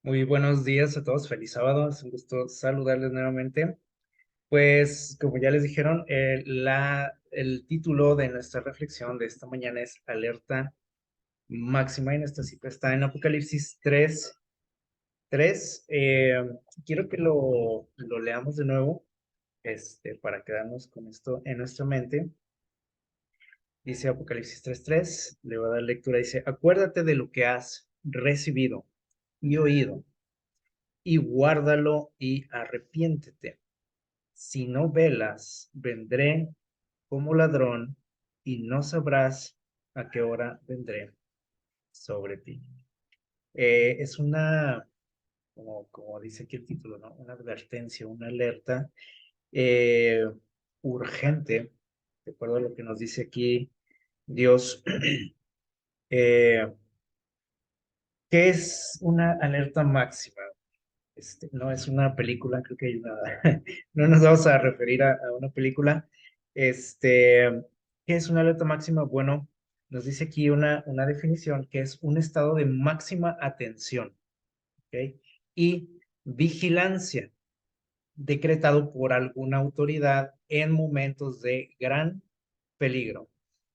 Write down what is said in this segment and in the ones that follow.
Muy buenos días a todos, feliz sábado, es un gusto saludarles nuevamente. Pues como ya les dijeron, el título de nuestra reflexión de esta mañana es Alerta Máxima y nuestra cita está en Apocalipsis 3. Quiero que lo leamos de nuevo para quedarnos con esto en nuestra mente. Dice Apocalipsis 3:3, le voy a dar lectura, dice, acuérdate de lo que has recibido y oído y guárdalo y arrepiéntete. Si no velas, vendré como ladrón y no sabrás a qué hora vendré sobre ti. Es como dice aquí el título, ¿no? Una advertencia, una alerta eh, urgente, de acuerdo a lo que nos dice aquí Dios. eh, ¿Qué es una alerta máxima? No es una película, creo que hay una, no nos vamos a referir a una película. ¿Qué es una alerta máxima? Bueno, nos dice aquí una definición que es un estado de máxima atención, ¿ok? Y vigilancia decretado por alguna autoridad en momentos de gran peligro,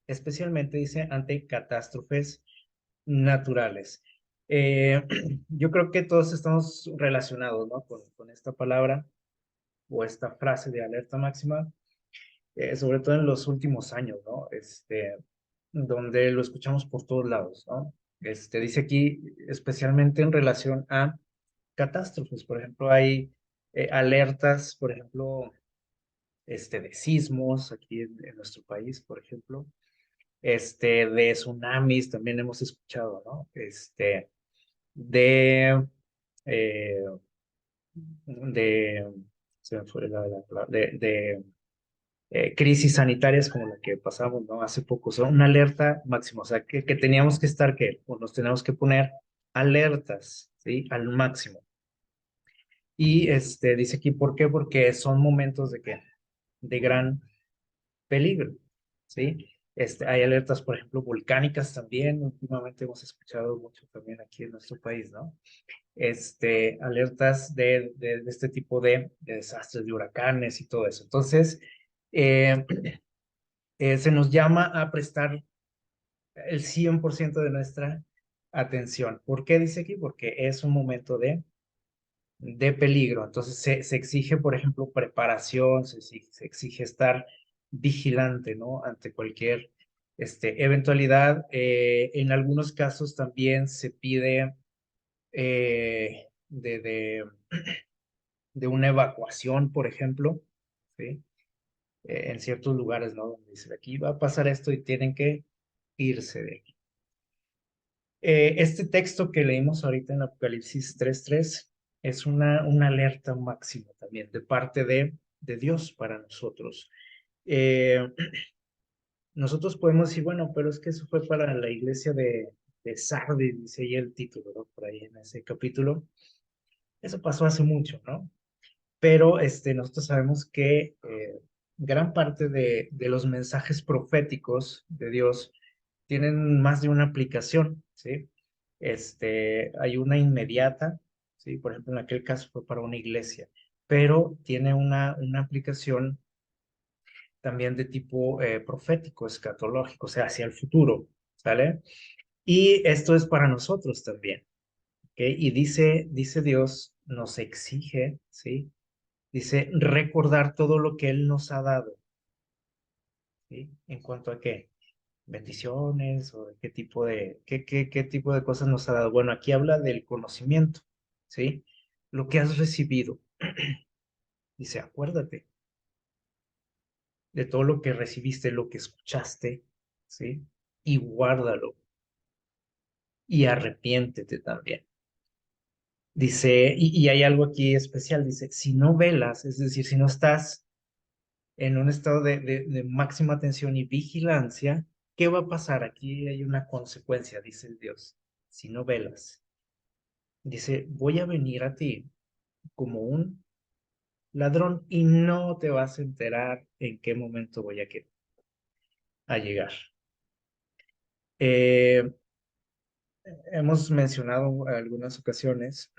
especialmente dice ante catástrofes naturales. Eh, yo creo que todos estamos relacionados, ¿no? Con esta palabra o esta frase de alerta máxima, sobre todo en los últimos años, ¿no? Donde lo escuchamos por todos lados, ¿no? Dice aquí, especialmente en relación a catástrofes, por ejemplo, hay alertas, por ejemplo, de sismos aquí en nuestro país, por ejemplo, de tsunamis también hemos escuchado, ¿no? De, eh, de, se me fue la palabra, de crisis sanitarias como la que pasamos, ¿no? Hace poco, o sea, una alerta máxima, o sea, que teníamos que estar, que o nos tenemos que poner alertas, ¿sí? Al máximo. Y dice aquí, ¿por qué? Porque son momentos de que, de gran peligro, ¿sí? Hay alertas, por ejemplo, volcánicas también, últimamente hemos escuchado mucho también aquí en nuestro país, ¿no? Alertas de este tipo de desastres, de huracanes y todo eso. Entonces, eh, se nos llama a prestar el 100% de nuestra atención. ¿Por qué dice aquí? Porque es un momento de peligro. Entonces, se exige, por ejemplo, preparación, se exige estar vigilante, ¿no? Ante cualquier eventualidad. En algunos casos también se pide de una evacuación, por ejemplo, ¿sí? En ciertos lugares, ¿no? Donde dice, aquí va a pasar esto y tienen que irse de aquí. Este texto que leímos ahorita en Apocalipsis 3:3 es una alerta máxima también de parte de Dios para nosotros. Eh, Nosotros podemos decir, bueno, pero es que eso fue para la iglesia de Sardis, dice ahí el título, ¿no? Por ahí en ese capítulo. Eso pasó hace mucho, ¿no? Pero nosotros sabemos que gran parte de los mensajes proféticos de Dios tienen más de una aplicación, ¿sí? Hay una inmediata, ¿sí? Por ejemplo, en aquel caso fue para una iglesia, pero tiene una aplicación también de tipo profético, escatológico, o sea, hacia el futuro, ¿sale? Y esto es para nosotros también, ¿ok? Y dice Dios, nos exige, ¿sí? Dice, recordar todo lo que Él nos ha dado, ¿sí? ¿En cuanto a qué? Bendiciones o de qué tipo de cosas nos ha dado. Bueno, aquí habla del conocimiento, ¿sí? Lo que has recibido. Dice, acuérdate de todo lo que recibiste, lo que escuchaste, ¿sí? Y guárdalo y arrepiéntete también. Dice, y hay algo aquí especial, dice, si no velas, es decir, si no estás en un estado de máxima atención y vigilancia, ¿qué va a pasar? Aquí hay una consecuencia, dice el Dios, si no velas. Dice, voy a venir a ti como un ladrón y no te vas a enterar en qué momento voy a llegar. Eh, hemos mencionado en algunas ocasiones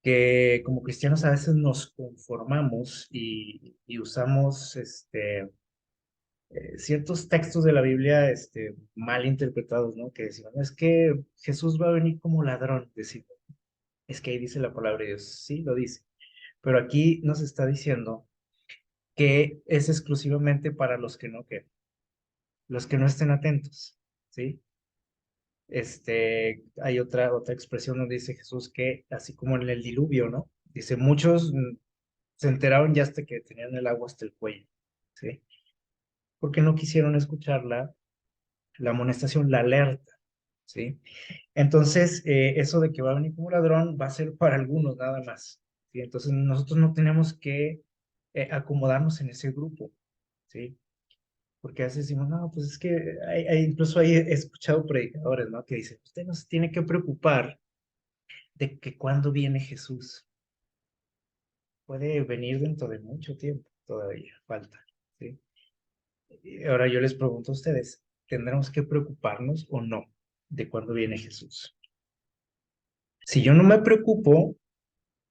que como cristianos a veces nos conformamos y usamos ciertos textos de la Biblia mal interpretados, ¿no? Que decimos, "No, es que Jesús va a venir como ladrón", decimos. Es que ahí dice la palabra de Dios, sí, lo dice. Pero aquí nos está diciendo que es exclusivamente para los que no estén atentos, ¿sí? Hay otra expresión donde dice Jesús que, así como en el diluvio, ¿no? Dice, muchos se enteraron ya hasta que tenían el agua hasta el cuello, ¿sí? Porque no quisieron escuchar la amonestación, la alerta, ¿sí? Entonces, eso de que va a venir como ladrón va a ser para algunos nada más, ¿sí? Entonces, nosotros no tenemos que acomodarnos en ese grupo, ¿sí? Porque a veces decimos, no, pues es que incluso he escuchado predicadores, ¿no? Que dicen, usted no se tiene que preocupar de que cuándo viene Jesús. Puede venir dentro de mucho tiempo, todavía falta, ¿sí? Y ahora yo les pregunto a ustedes, ¿tendremos que preocuparnos o no de cuándo viene Jesús? Si yo no me preocupo,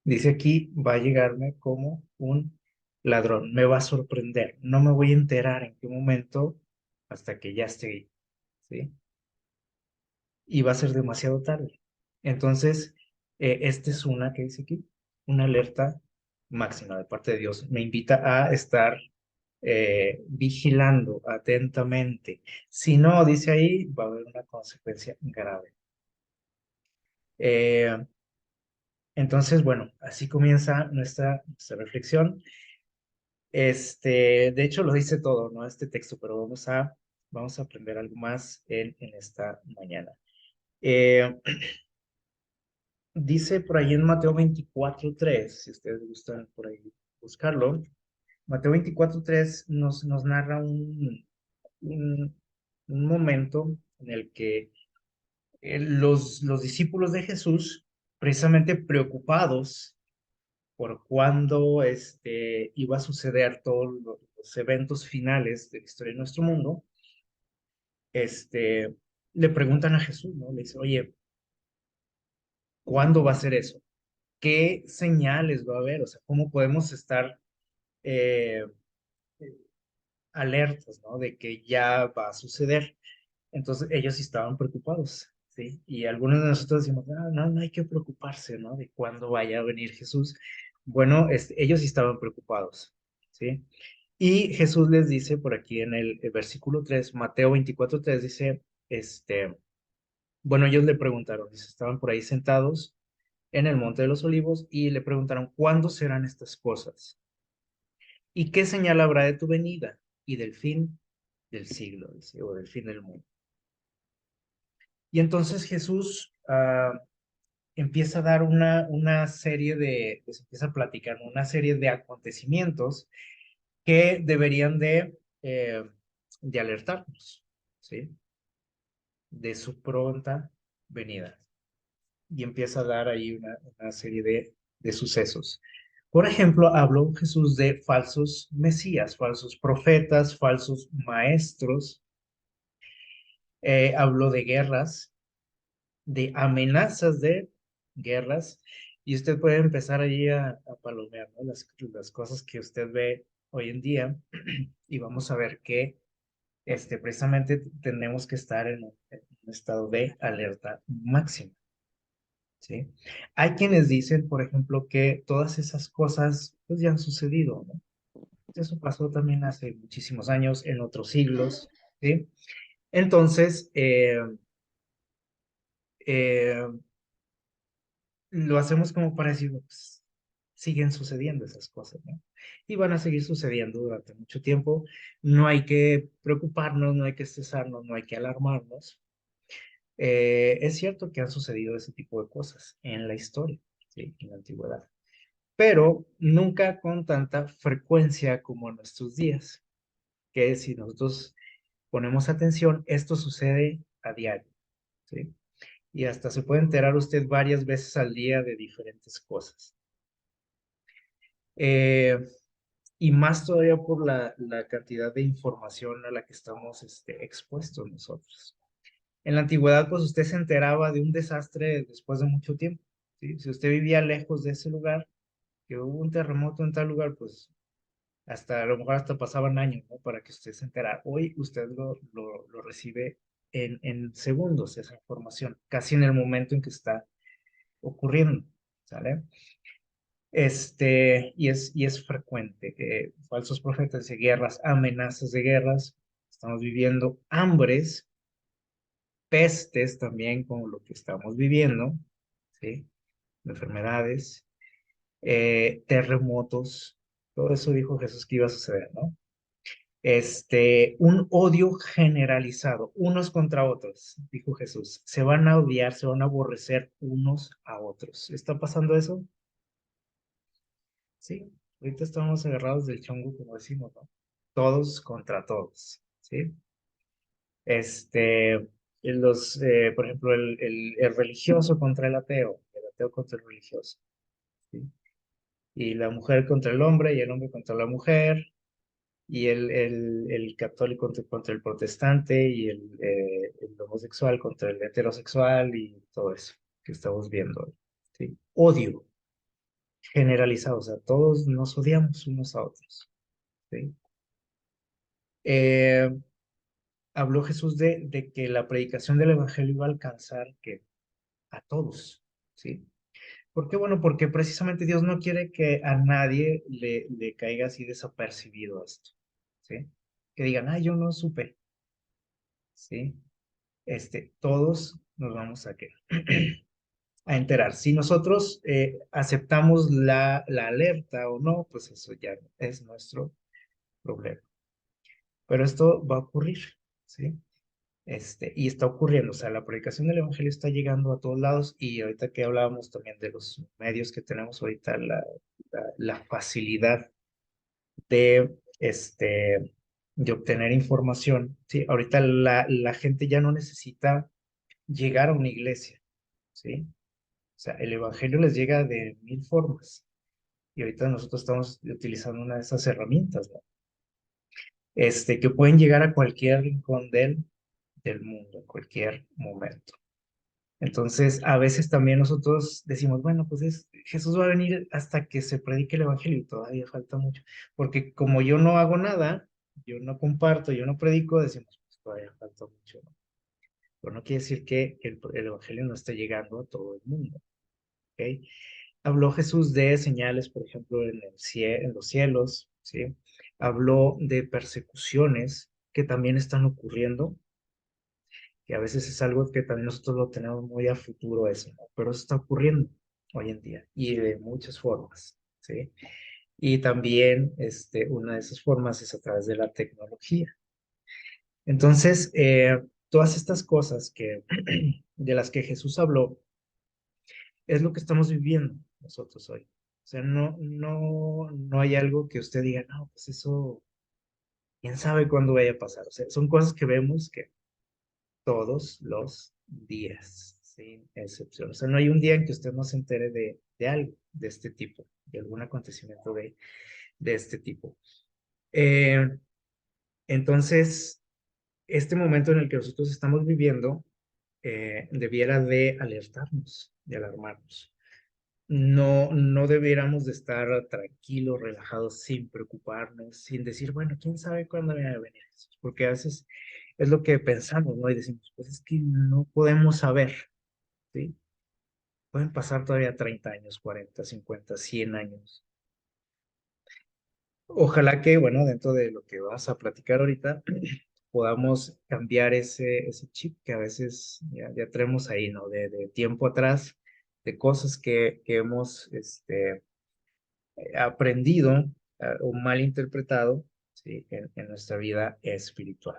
dice aquí, va a llegarme como un ladrón, me va a sorprender, no me voy a enterar en qué momento hasta que ya esté ahí, ¿sí? Y va a ser demasiado tarde. Entonces, esta es una que dice aquí, una alerta máxima de parte de Dios. Me invita a estar vigilando atentamente. Si no, dice ahí, va a haber una consecuencia grave. Eh, entonces, bueno, así comienza nuestra reflexión. De hecho, lo dice todo, ¿no? Este texto, pero vamos a aprender algo más en esta mañana. Eh, Dice por ahí en Mateo 24:3, si ustedes gustan por ahí buscarlo, Mateo 24:3 nos narra un, un momento en el que los discípulos de Jesús, precisamente preocupados por cuándo iba a suceder todos los eventos finales de la historia de nuestro mundo, le preguntan a Jesús, ¿no? Le dice, oye, ¿cuándo va a ser eso? ¿Qué señales va a haber? O sea, ¿cómo podemos estar eh, alertas, ¿no? De que ya va a suceder. Entonces ellos sí estaban preocupados, ¿sí? Y algunos de nosotros decimos, ah, no, no hay que preocuparse, ¿no? De cuándo vaya a venir Jesús. Bueno, ellos sí estaban preocupados, ¿sí? Y Jesús les dice por aquí en el versículo 3, Mateo 24:3 dice, bueno, ellos le preguntaron, dice, estaban por ahí sentados en el Monte de los Olivos y le preguntaron, ¿cuándo serán estas cosas? ¿Y qué señal habrá de tu venida y del fin del siglo, dice, o del fin del mundo? Y entonces Jesús empieza a dar una serie pues empieza a platicar, ¿no? Una serie de acontecimientos que deberían de alertarnos, ¿sí? De su pronta venida. Y empieza a dar ahí una serie de sucesos. Por ejemplo, habló Jesús de falsos mesías, falsos profetas, falsos maestros. Habló de guerras, de amenazas de guerras. Y usted puede empezar allí a palomear, ¿no? Las cosas que usted ve hoy en día. Y vamos a ver que precisamente tenemos que estar en un estado de alerta máxima. ¿Sí? Hay quienes dicen, por ejemplo, que todas esas cosas pues ya han sucedido, ¿no? Eso pasó también hace muchísimos años, en otros siglos, ¿sí? Entonces, eh, lo hacemos como para decir, pues, siguen sucediendo esas cosas, ¿no? Y van a seguir sucediendo durante mucho tiempo. No hay que preocuparnos, no hay que estresarnos, no hay que alarmarnos. Es cierto que han sucedido ese tipo de cosas en la historia, ¿sí? En la antigüedad, pero nunca con tanta frecuencia como en nuestros días, que si nosotros ponemos atención, esto sucede a diario, ¿sí? Y hasta se puede enterar usted varias veces al día de diferentes cosas. Eh, y más todavía por la cantidad de información a la que estamos expuestos nosotros. En la antigüedad, pues usted se enteraba de un desastre después de mucho tiempo, ¿sí? Si usted vivía lejos de ese lugar, que hubo un terremoto en tal lugar, pues hasta a lo mejor hasta pasaban años, ¿no? Para que usted se enterara. Hoy usted lo recibe en segundos esa información, casi en el momento en que está ocurriendo, ¿sale? Y es frecuente que falsos profetas de guerras, amenazas de guerras, estamos viviendo hambres, pestes también como lo que estamos viviendo, ¿sí? Enfermedades, terremotos, todo eso dijo Jesús que iba a suceder, ¿no? Un odio generalizado, unos contra otros, dijo Jesús. Se van a odiar, se van a aborrecer unos a otros. ¿Está pasando eso? Sí. Ahorita estamos agarrados del chongo, como decimos, ¿no? Todos contra todos, ¿sí? Por ejemplo, el religioso contra el ateo contra el religioso, ¿sí? Y la mujer contra el hombre y el hombre contra la mujer, y el católico contra el protestante y el homosexual contra el heterosexual y todo eso que estamos viendo hoy, ¿sí? Odio generalizado, o sea, todos nos odiamos unos a otros, ¿sí? Eh, Habló Jesús de que la predicación del evangelio iba a alcanzar que a todos, ¿sí? ¿Por qué? Bueno, porque precisamente Dios no quiere que a nadie le caiga así desapercibido esto, ¿sí? Que digan, ah, yo no supe, ¿sí? Todos nos vamos a, a enterar. Si nosotros aceptamos la alerta o no, pues eso ya es nuestro problema. Pero esto va a ocurrir, ¿sí? Y está ocurriendo, o sea, la predicación del evangelio está llegando a todos lados y ahorita que hablábamos también de los medios que tenemos ahorita, la facilidad de, de obtener información, ¿sí? Ahorita la gente ya no necesita llegar a una iglesia, ¿sí? O sea, el evangelio les llega de mil formas y ahorita nosotros estamos utilizando una de esas herramientas, ¿no? Que pueden llegar a cualquier rincón del mundo, en cualquier momento. Entonces, a veces también nosotros decimos, bueno, pues Jesús va a venir hasta que se predique el evangelio y todavía falta mucho, porque como yo no hago nada, yo no comparto, yo no predico, decimos, pues todavía falta mucho, ¿no? Pero no quiere decir que el evangelio no esté llegando a todo el mundo, ¿ok? Habló Jesús de señales, por ejemplo, en los cielos, ¿sí? Habló de persecuciones que también están ocurriendo, que a veces es algo que también nosotros lo tenemos muy a futuro eso, ¿no? Pero eso está ocurriendo hoy en día y de muchas formas, ¿sí? Y también una de esas formas es a través de la tecnología. Entonces, todas estas cosas de las que Jesús habló, es lo que estamos viviendo nosotros hoy. O sea, no hay algo que usted diga, no, pues eso, quién sabe cuándo vaya a pasar. O sea, son cosas que vemos que todos los días, sin excepción. O sea, no hay un día en que usted no se entere de algo de este tipo, de algún acontecimiento de este tipo. Eh, entonces, este momento en el que nosotros estamos viviendo debiera de alertarnos, de alarmarnos. No debiéramos de estar tranquilos, relajados, sin preocuparnos, sin decir, bueno, quién sabe cuándo va a venir eso, porque a veces es lo que pensamos, ¿no? Y decimos, pues es que no podemos saber, ¿sí? Pueden pasar todavía 30 años, 40, 50, 100 años. Ojalá que, bueno, dentro de lo que vas a platicar ahorita, podamos cambiar ese chip que a veces ya traemos ahí, ¿no? De tiempo atrás, de cosas que hemos, aprendido o mal interpretado, ¿sí? En nuestra vida espiritual.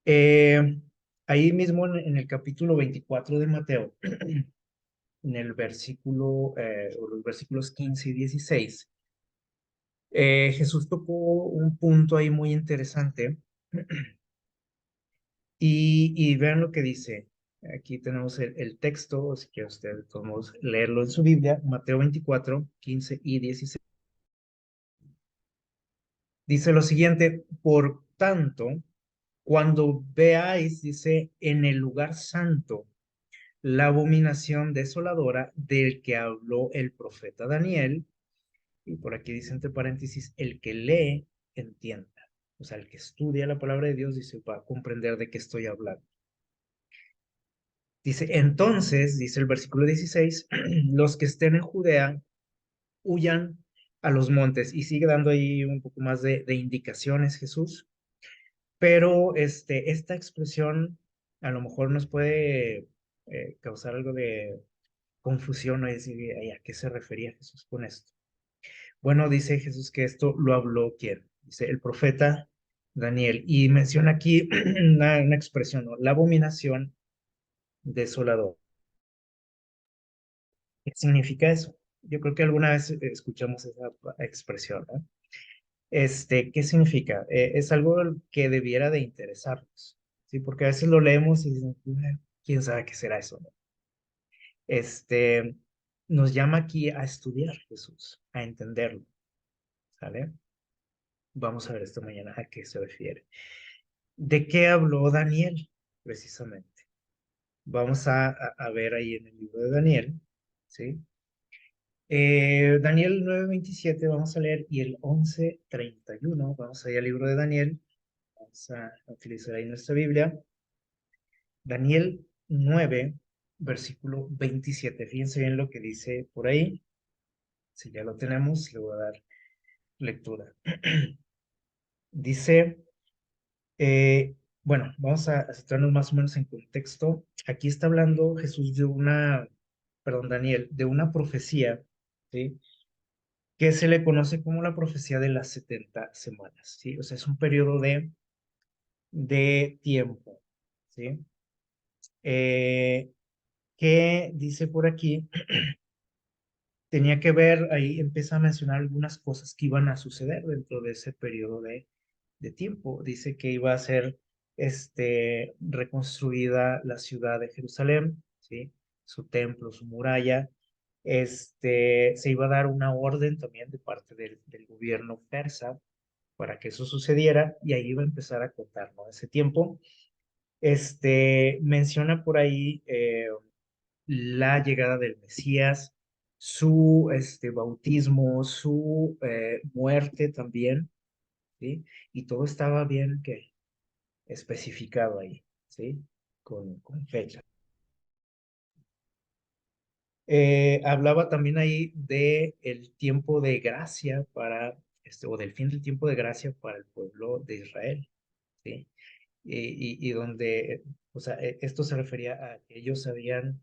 Eh, Ahí mismo en el capítulo 24 de Mateo, en el versículo, o los versículos 15 y 16, Jesús tocó un punto ahí muy interesante y vean lo que dice. Aquí tenemos el texto, así que ustedes podemos leerlo en su Biblia, Mateo 24, 15 y 16. Dice lo siguiente, por tanto, Cuando veáis, dice, en el lugar santo, la abominación desoladora del que habló el profeta Daniel, y por aquí dice entre paréntesis, el que lee, entienda. O sea, el que estudia la palabra de Dios, dice, va a comprender de qué estoy hablando. Dice, entonces, dice el versículo 16, los que estén en Judea huyan a los montes. Y sigue dando ahí un poco más de indicaciones Jesús. Pero esta expresión a lo mejor nos puede causar algo de confusión, ¿no? Y decir, "Ay, ¿a qué se refería Jesús con esto?". Bueno, dice Jesús que esto lo habló ¿quién? Dice el profeta Daniel. Y menciona aquí una expresión, ¿no? La abominación desoladora. ¿Qué significa eso? Yo creo que alguna vez escuchamos esa expresión, ¿no? ¿Qué significa? Es algo que debiera de interesarnos, ¿sí? Porque a veces lo leemos y dicen, ¿quién sabe qué será eso?", ¿no? Este, Nos llama aquí a estudiar Jesús, a entenderlo, ¿sale? Vamos a ver esta mañana a qué se refiere. ¿De qué habló Daniel, precisamente? Vamos a ver ahí en el libro de Daniel, ¿sí? Daniel 9:27 vamos a leer y el 11:31 vamos a ir al libro de Daniel. Vamos a utilizar ahí nuestra Biblia. Daniel 9, versículo 27. Fíjense bien lo que dice por ahí. Si ya lo tenemos, le voy a dar lectura. Dice, bueno, vamos a situarnos más o menos en contexto. Aquí está hablando Jesús perdón, Daniel, de una profecía, ¿sí? Que se le conoce como la profecía de las 70 semanas, ¿sí? O sea, es un periodo de tiempo, ¿sí? Eh, que dice por aquí, tenía que ver, ahí empieza a mencionar algunas cosas que iban a suceder dentro de ese periodo de tiempo. Dice que iba a ser reconstruida la ciudad de Jerusalén, ¿sí? Su templo, su muralla. Se iba a dar una orden también de parte del gobierno persa para que eso sucediera y ahí iba a empezar a contar, ¿no? Ese tiempo. Menciona por ahí la llegada del Mesías, su bautismo, su muerte también, ¿sí? Y todo estaba bien que especificado ahí, ¿sí? Con fecha. Hablaba también ahí de el tiempo de gracia o del fin del tiempo de gracia para el pueblo de Israel, ¿sí? Y donde, o sea, esto se refería a que ellos habían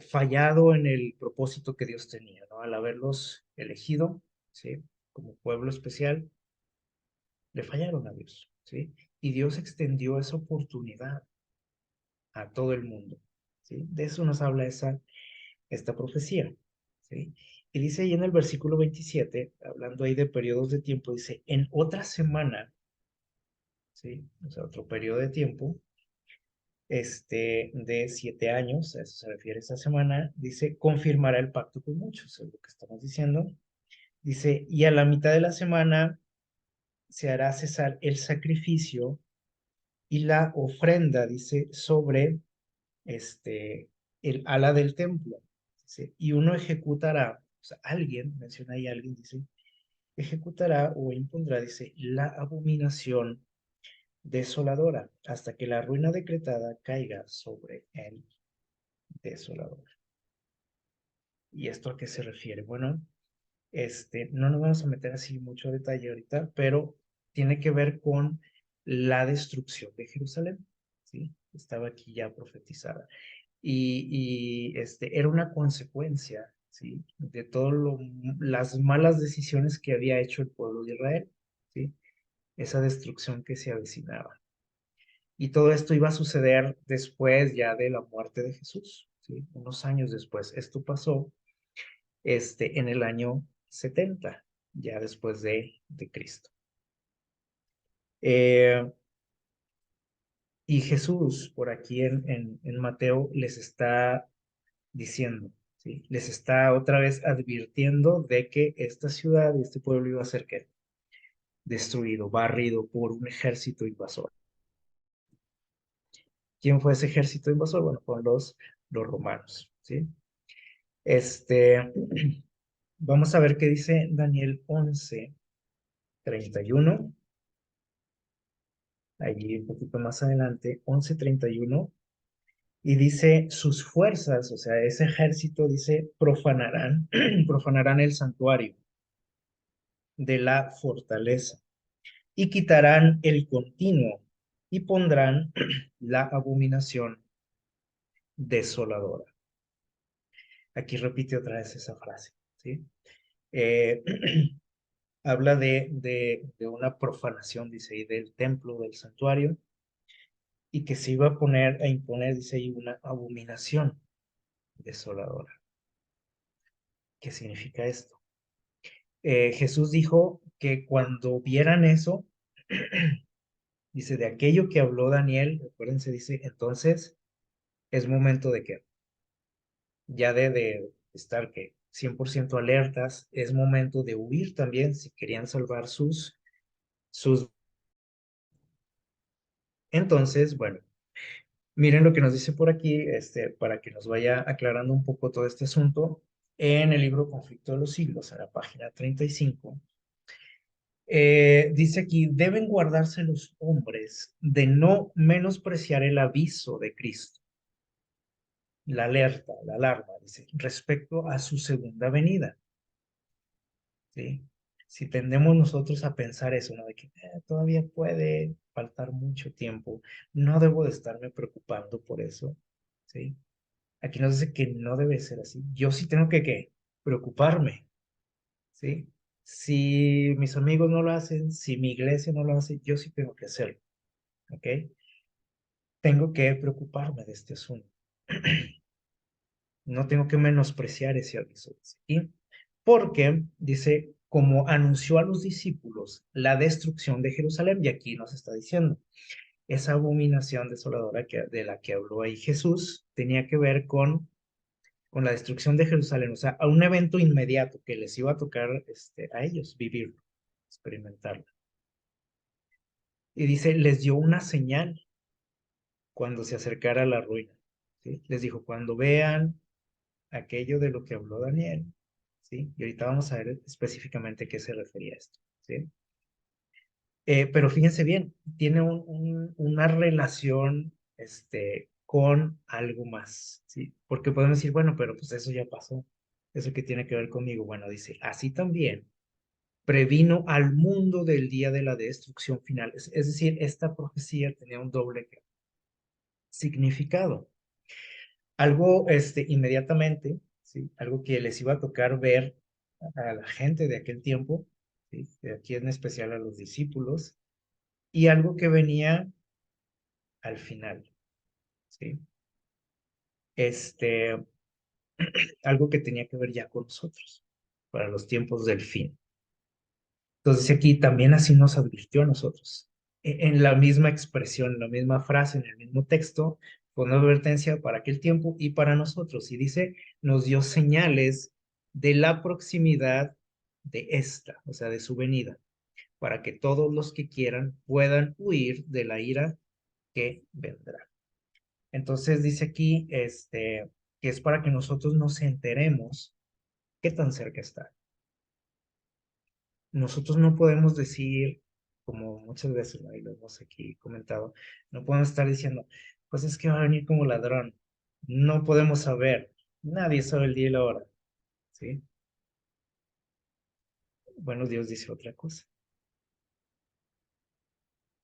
fallado en el propósito que Dios tenía, ¿no? Al haberlos elegido, ¿sí? Como pueblo especial, le fallaron a Dios, ¿sí? Y Dios extendió esa oportunidad a todo el mundo, ¿sí? De eso nos habla esta profecía, ¿sí? Y dice ahí en el versículo 27, hablando ahí de periodos de tiempo, dice, en otra semana, ¿sí? O sea, otro periodo de tiempo, de 7 años, a eso se refiere esta semana, dice, confirmará el pacto con muchos, es lo que estamos diciendo. Dice, y a la mitad de la semana se hará cesar el sacrificio y la ofrenda, dice, sobre el ala del templo. Dice, y uno ejecutará, o sea, alguien, menciona ahí alguien, dice, ejecutará o impondrá, dice, la abominación desoladora hasta que la ruina decretada caiga sobre el desolador. ¿Y esto a qué se refiere? Bueno, no nos vamos a meter así mucho detalle ahorita, pero tiene que ver con la destrucción de Jerusalén, ¿sí? Estaba aquí ya profetizada. Era una consecuencia, ¿sí? De todas las malas decisiones que había hecho el pueblo de Israel, ¿sí? Esa destrucción que se avecinaba. Y todo esto iba a suceder después ya de la muerte de Jesús, ¿sí? Unos años después. Esto pasó en el año 70, ya después de Cristo. Y Jesús, por aquí en Mateo, les está diciendo, ¿sí? Les está otra vez advirtiendo de que esta ciudad y este pueblo iba a ser ¿qué? Destruido, barrido por un ejército invasor. ¿Quién fue ese ejército invasor? Bueno, fueron los romanos, ¿sí? Este, vamos a ver qué dice Daniel 11:31, allí un poquito más adelante, 11:31, y dice, sus fuerzas, o sea, ese ejército, dice, profanarán, profanarán el santuario de la fortaleza y quitarán el continuo y pondrán la abominación desoladora. Aquí repite otra vez esa frase, ¿sí? Eh, habla de una profanación, dice ahí, del templo, del santuario, y que se iba a poner, a imponer, dice ahí, una abominación desoladora. ¿Qué significa esto? Jesús dijo que cuando vieran eso, dice, de aquello que habló Daniel, acuérdense, dice, entonces es momento de que, ya de estar que 100% alertas, es momento de huir también si querían salvar sus. Entonces, bueno, miren lo que nos dice por aquí, para que nos vaya aclarando un poco todo este asunto. En el libro Conflicto de los Siglos, en la página 35, dice aquí, deben guardarse los hombres de no menospreciar el aviso de Cristo, la alerta, la alarma, dice, respecto a su segunda venida, ¿sí? Si tendemos nosotros a pensar eso, ¿no? De que todavía puede faltar mucho tiempo, no debo de estarme preocupando por eso, ¿sí? Aquí nos dice que no debe ser así. Yo sí tengo que, ¿qué? Preocuparme, ¿sí? Si mis amigos no lo hacen, si mi iglesia no lo hace, yo sí tengo que hacerlo, ¿ok? Tengo que preocuparme de este asunto. No tengo que menospreciar ese aviso. ¿Sí? Porque, dice, como anunció a los discípulos la destrucción de Jerusalén, y aquí nos está diciendo, esa abominación desoladora de la que habló ahí Jesús tenía que ver con la destrucción de Jerusalén, o sea, a un evento inmediato que les iba a tocar a ellos vivirlo, experimentarlo. Y dice, les dio una señal cuando se acercara a la ruina. ¿Sí? Les dijo, cuando vean aquello de lo que habló Daniel, ¿sí? Y ahorita vamos a ver específicamente a qué se refería esto, ¿sí? Pero fíjense bien, tiene una relación con algo más, ¿sí? Porque podemos decir, bueno, pero pues eso ya pasó, eso que tiene que ver conmigo. Bueno, dice, así también previno al mundo del día de la destrucción final. Es decir, esta profecía tenía un doble significado. Algo inmediatamente, ¿sí? Algo que les iba a tocar ver a la gente de aquel tiempo, ¿sí? De aquí en especial a los discípulos, y algo que venía al final, ¿sí? Este, algo que tenía que ver ya con nosotros, para los tiempos del fin. Entonces aquí también así nos advirtió a nosotros. En la misma expresión, en la misma frase, en el mismo texto, fue una advertencia para aquel tiempo y para nosotros. Y dice, nos dio señales de la proximidad de esta, o sea, de su venida, para que todos los que quieran puedan huir de la ira que vendrá. Entonces dice aquí, que es para que nosotros nos enteremos qué tan cerca está. Nosotros no podemos decir, como muchas veces, ¿no? Y lo hemos aquí comentado, no podemos estar diciendo, pues es que va a venir como ladrón. No podemos saber. Nadie sabe el día y la hora, ¿sí? Bueno, Dios dice otra cosa.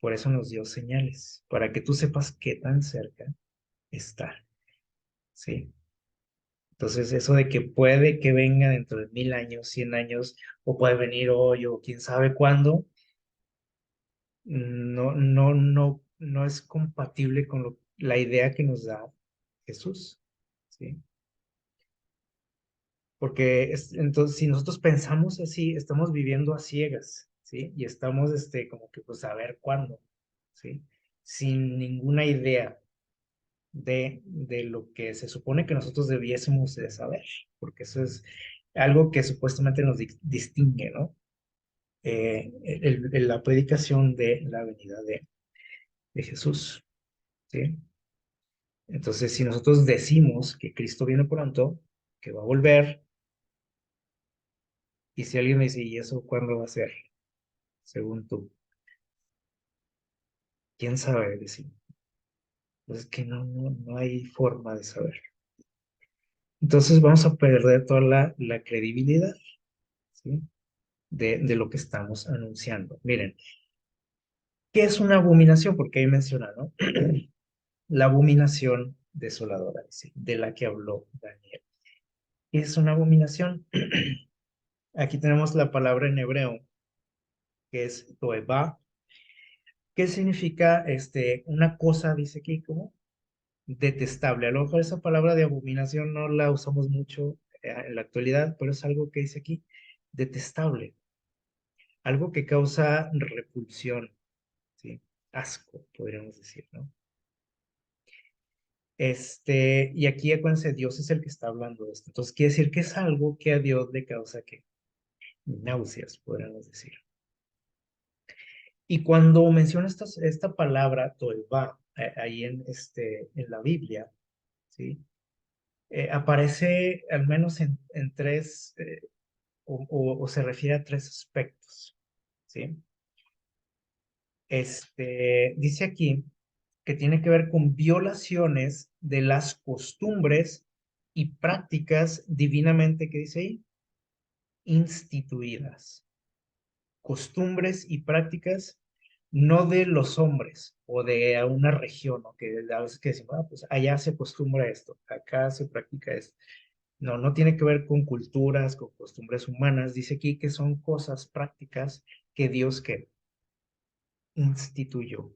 Por eso nos dio señales, para que tú sepas qué tan cerca está, ¿sí? Entonces, eso de que puede que venga dentro de 1000 años, 100 años, o puede venir hoy, o quién sabe cuándo, no es compatible con la idea que nos da Jesús, ¿sí? Porque entonces, si nosotros pensamos así, estamos viviendo a ciegas, ¿sí? Y estamos, como que, pues, a ver cuándo, ¿sí? Sin ninguna idea de lo que se supone que nosotros debiésemos de saber, porque eso es algo que supuestamente nos distingue, ¿no? La predicación de la venida de Jesús, ¿sí? Entonces, si nosotros decimos que Cristo viene pronto, que va a volver, y si alguien me dice, ¿y eso cuándo va a ser? Según tú, ¿quién sabe decir? Pues es que no hay forma de saber. Entonces vamos a perder toda la credibilidad, ¿sí? De lo que estamos anunciando. Miren, ¿qué es una abominación? Porque ahí menciona, ¿no? La abominación desoladora, dice, de la que habló Daniel. ¿Qué es una abominación? Aquí tenemos la palabra en hebreo, que es toeba, que significa una cosa, dice aquí, como detestable. A lo mejor esa palabra de abominación no la usamos mucho en la actualidad, pero es algo que dice aquí, detestable, algo que causa repulsión, ¿sí? Asco, podríamos decir, ¿no? Y aquí acuérdense, Dios es el que está hablando de esto. Entonces quiere decir que es algo que a Dios le causa que náuseas, podríamos decir. Y cuando menciona esta palabra, toeva, ahí en la Biblia, ¿sí? Aparece al menos en tres, o se refiere a tres aspectos, ¿sí? Dice aquí que tiene que ver con violaciones de las costumbres y prácticas divinamente, ¿qué dice ahí? Instituidas. Costumbres y prácticas no de los hombres o de una región, o que a veces que decimos, pues allá se acostumbra esto, acá se practica esto. No, no tiene que ver con culturas, con costumbres humanas. Dice aquí que son cosas prácticas que Dios que instituyó,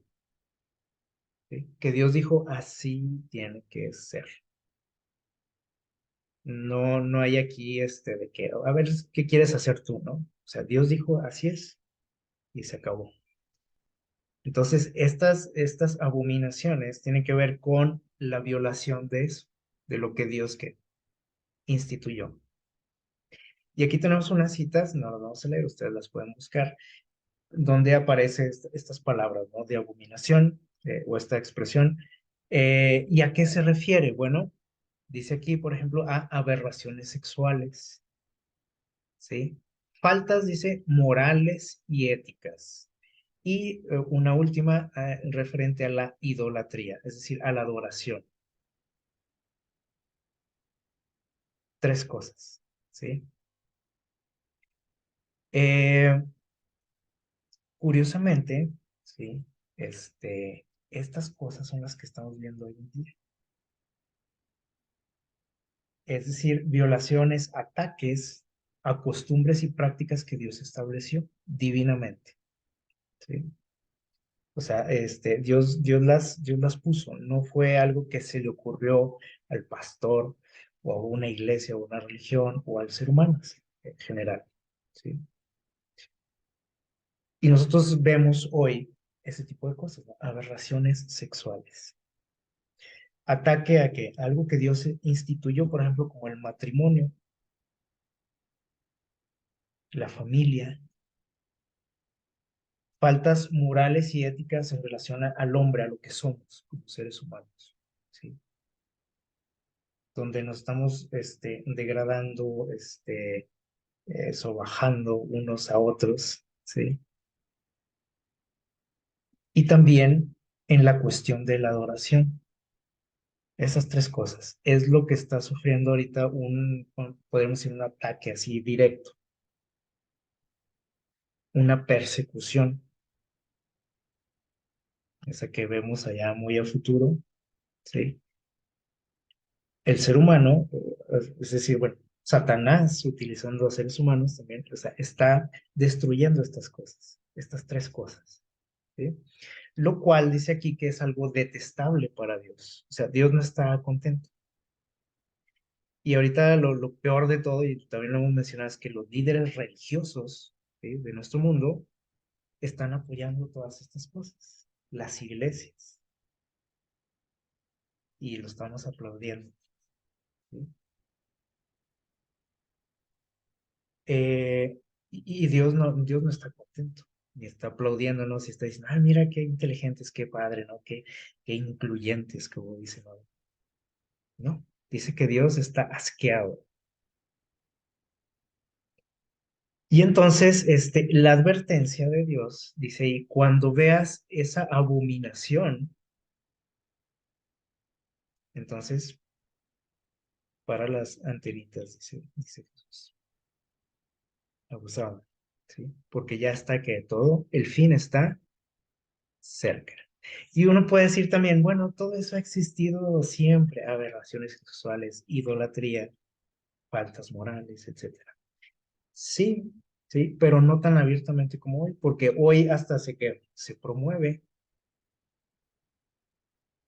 ¿sí? Que Dios dijo, así tiene que ser. No hay aquí de que, a ver, ¿qué quieres hacer tú, no? O sea, Dios dijo, así es, y se acabó. Entonces, estas abominaciones tienen que ver con la violación de eso, de lo que Dios que instituyó. Y aquí tenemos unas citas, no las vamos a leer, ustedes las pueden buscar, donde aparecen estas palabras, ¿no? De abominación o esta expresión. ¿Y a qué se refiere? Bueno, dice aquí, por ejemplo, a aberraciones sexuales, ¿sí? Faltas, dice, morales y éticas. Y una última referente a la idolatría, es decir, a la adoración. Tres cosas, ¿sí? Eh, Curiosamente, ¿sí? Estas cosas son las que estamos viendo hoy en día. Es decir, violaciones, ataques a costumbres y prácticas que Dios estableció divinamente, ¿sí? O sea, Dios las puso, no fue algo que se le ocurrió al pastor o a una iglesia o una religión o al ser humano ¿sí? En general, ¿sí? Y nosotros vemos hoy ese tipo de cosas, ¿no? Aberraciones sexuales. Ataque a que algo que Dios instituyó, por ejemplo, como el matrimonio, la familia, faltas morales y éticas en relación al hombre, a lo que somos como seres humanos, ¿sí? Donde nos estamos degradando, sobajando unos a otros, ¿sí? Y también en la cuestión de la adoración. Esas tres cosas es lo que está sufriendo ahorita podemos decir, un ataque así directo, una persecución, esa que vemos allá muy a futuro, ¿sí? El ser humano, es decir, bueno, Satanás utilizando a seres humanos también, o sea, está destruyendo estas cosas, estas tres cosas, ¿sí? Lo cual dice aquí que es algo detestable para Dios, o sea, Dios no está contento. Y ahorita lo peor de todo, y también lo hemos mencionado, es que los líderes religiosos, ¿sí? De nuestro mundo están apoyando todas estas cosas, las iglesias, y lo estamos aplaudiendo, ¿sí? Eh, y Dios no está contento, ni está aplaudiéndonos y está diciendo, ah, mira qué inteligentes, qué padre, ¿no? Qué incluyentes, como dicen, ¿no? No, dice que Dios está asqueado. Y entonces, la advertencia de Dios dice, y cuando veas esa abominación, entonces para las antenitas, dice Jesús, abusado, ¿sí? Porque ya está que todo, el fin está cerca. Y uno puede decir también, bueno, todo eso ha existido siempre, aberraciones sexuales, idolatría, faltas morales, etcétera. Sí, sí, pero no tan abiertamente como hoy, porque hoy hasta se promueve.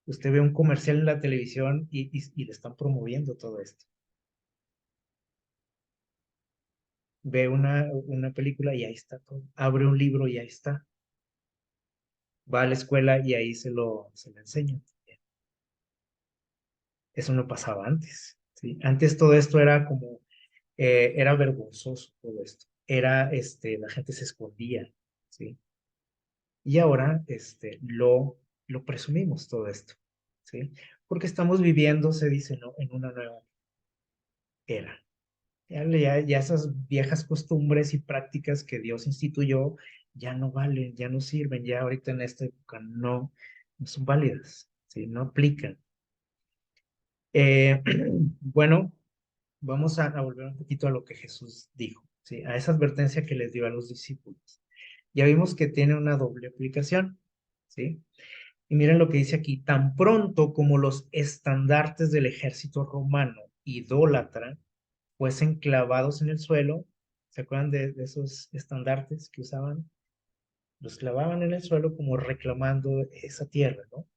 Usted ve un comercial en la televisión y le están promoviendo todo esto. Ve una película y ahí está todo. Abre un libro y ahí está. Va a la escuela y ahí se lo enseñan. Eso no pasaba antes, ¿sí? Antes todo esto era como, era vergonzoso todo esto. Era, la gente se escondía, ¿sí? Y ahora, lo presumimos todo esto, ¿sí? Porque estamos viviendo, se dice, ¿no? En una nueva era. Ya esas viejas costumbres y prácticas que Dios instituyó ya no valen, ya no sirven, ya ahorita en esta época no son válidas, ¿sí? No aplican. Eh, bueno, vamos a volver un poquito a lo que Jesús dijo, ¿sí? A esa advertencia que les dio a los discípulos. Ya vimos que tiene una doble aplicación, ¿sí? Y miren lo que dice aquí, tan pronto como los estandartes del ejército romano idólatra fuesen clavados en el suelo, ¿se acuerdan de esos estandartes que usaban? Los clavaban en el suelo como reclamando esa tierra, ¿no?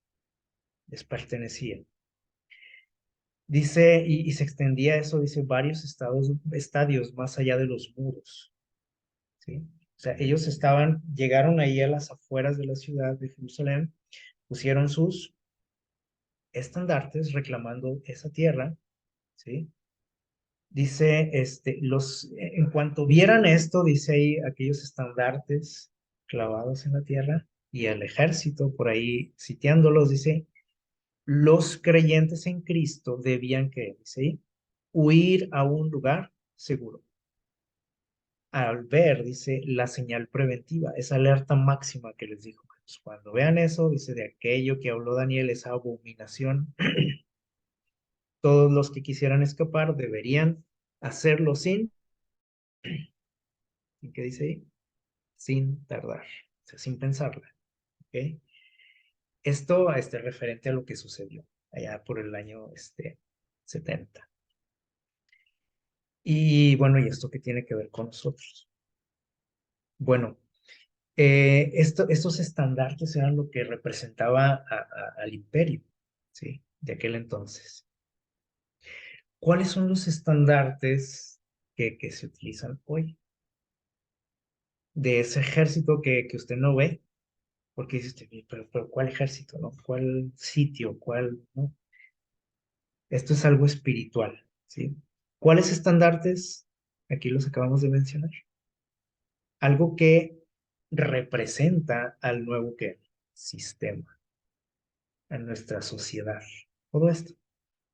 Les pertenecía. Dice, y se extendía eso, dice, varios estadios más allá de los muros, ¿sí? O sea, ellos llegaron ahí a las afueras de la ciudad de Jerusalén, pusieron sus estandartes reclamando esa tierra, ¿sí? Dice, en cuanto vieran esto, dice ahí, aquellos estandartes clavados en la tierra y el ejército por ahí sitiándolos, dice, los creyentes en Cristo debían que, dice ahí, huir a un lugar seguro. Al ver, dice, la señal preventiva, esa alerta máxima que les dijo Jesús. Cuando vean eso, dice, de aquello que habló Daniel, esa abominación, todos los que quisieran escapar deberían hacerlo ¿qué dice ahí? Sin tardar, o sea, sin pensarla, ¿ok? Esto, referente a lo que sucedió allá por el año, 70. Y bueno, ¿y esto qué tiene que ver con nosotros? Bueno, estos estandartes eran lo que representaba al imperio, ¿sí? De aquel entonces. ¿Cuáles son los estandartes que se utilizan hoy? De ese ejército que usted no ve, porque dice usted, pero ¿cuál ejército, no? ¿Cuál sitio? ¿Cuál, no? Esto es algo espiritual, ¿sí? ¿Cuáles estandartes? Aquí los acabamos de mencionar. Algo que representa al nuevo sistema, a nuestra sociedad. Todo esto.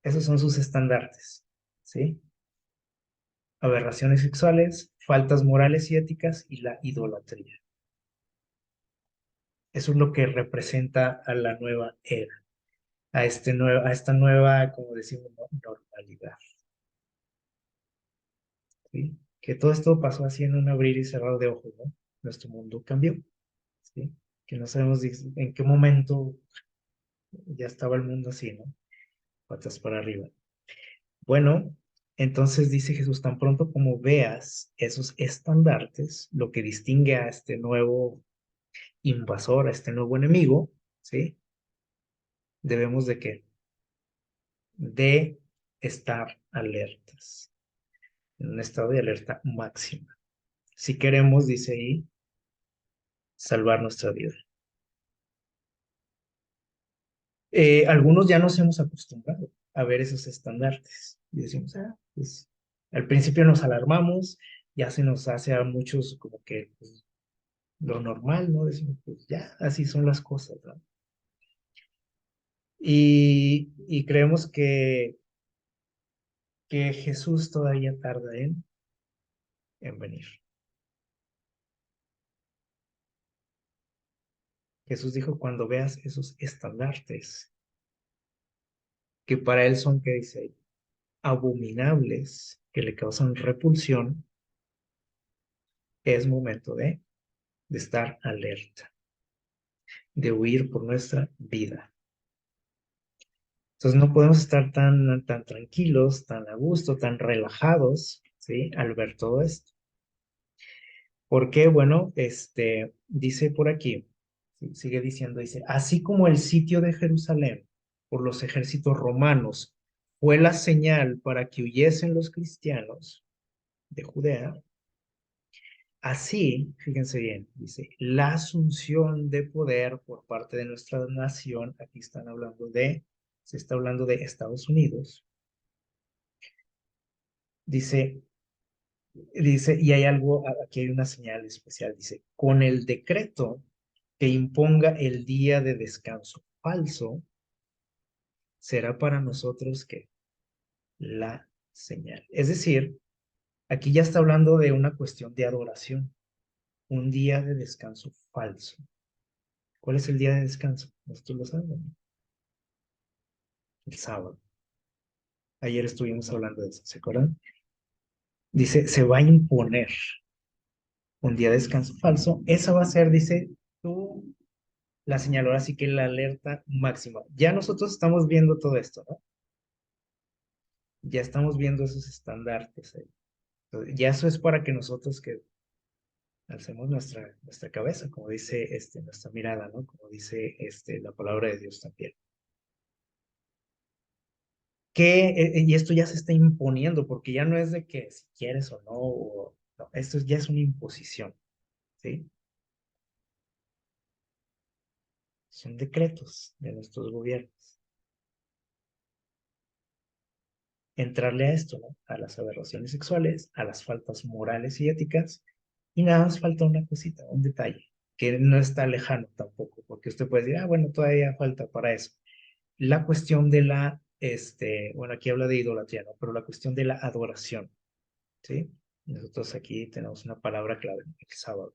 Esos son sus estandartes, ¿sí? Aberraciones sexuales, faltas morales y éticas y la idolatría. Eso es lo que representa a la nueva era, a esta nueva, como decimos, normalidad, ¿sí? Que todo esto pasó así en un abrir y cerrar de ojos, ¿no? Nuestro mundo cambió, ¿sí? Que no sabemos en qué momento ya estaba el mundo así, ¿no? Patas para arriba. Bueno, entonces dice Jesús, tan pronto como veas esos estandartes, lo que distingue a este nuevo invasor, a este nuevo enemigo, ¿sí? Debemos de qué? De estar alertas, en un estado de alerta máxima. Si queremos, dice ahí, salvar nuestra vida. Algunos ya nos hemos acostumbrado a ver esos estandartes y decimos, pues al principio nos alarmamos, ya se nos hace a muchos como que pues, lo normal, ¿no? Decimos, pues ya, así son las cosas, ¿no? Y creemos que que Jesús todavía tarda en venir. Jesús dijo, cuando veas esos estandartes, que para él son, ¿qué dice ahí? Abominables, que le causan repulsión, es momento de estar alerta, de huir por nuestra vida. Entonces no podemos estar tan tranquilos, tan a gusto, tan relajados, ¿sí? Al ver todo esto. Porque, bueno, dice por aquí, ¿sí? Sigue diciendo, dice, así como el sitio de Jerusalén por los ejércitos romanos fue la señal para que huyesen los cristianos de Judea, así, fíjense bien, dice, la asunción de poder por parte de nuestra nación, aquí se está hablando de Estados Unidos, dice, y hay algo, aquí hay una señal especial, dice, con el decreto que imponga el día de descanso falso, será para nosotros que la señal. Es decir, aquí ya está hablando de una cuestión de adoración, un día de descanso falso. ¿Cuál es el día de descanso? Nosotros lo sabemos, ¿no? El sábado. Ayer estuvimos hablando de eso, ¿se acuerdan? Dice, se va a imponer un día de descanso falso. Esa va a ser, dice, tú la señaló, así que la alerta máxima. Ya nosotros estamos viendo todo esto, ¿no? Ya estamos viendo esos estandartes ahí. Entonces, ya eso es para que nosotros que alcemos nuestra cabeza, como dice nuestra mirada, ¿no? Como dice la palabra de Dios también. Y esto ya se está imponiendo, porque ya no es de que si quieres o no, no, esto ya es una imposición, ¿sí? Son decretos de nuestros gobiernos. Entrarle a esto, ¿no? A las aberraciones sexuales, a las faltas morales y éticas, y nada más falta una cosita, un detalle, que no está lejano tampoco, porque usted puede decir, ah, bueno, todavía falta para eso. La cuestión de bueno, aquí habla de idolatría, ¿no? Pero la cuestión de la adoración, ¿sí? Nosotros aquí tenemos una palabra clave, el sábado.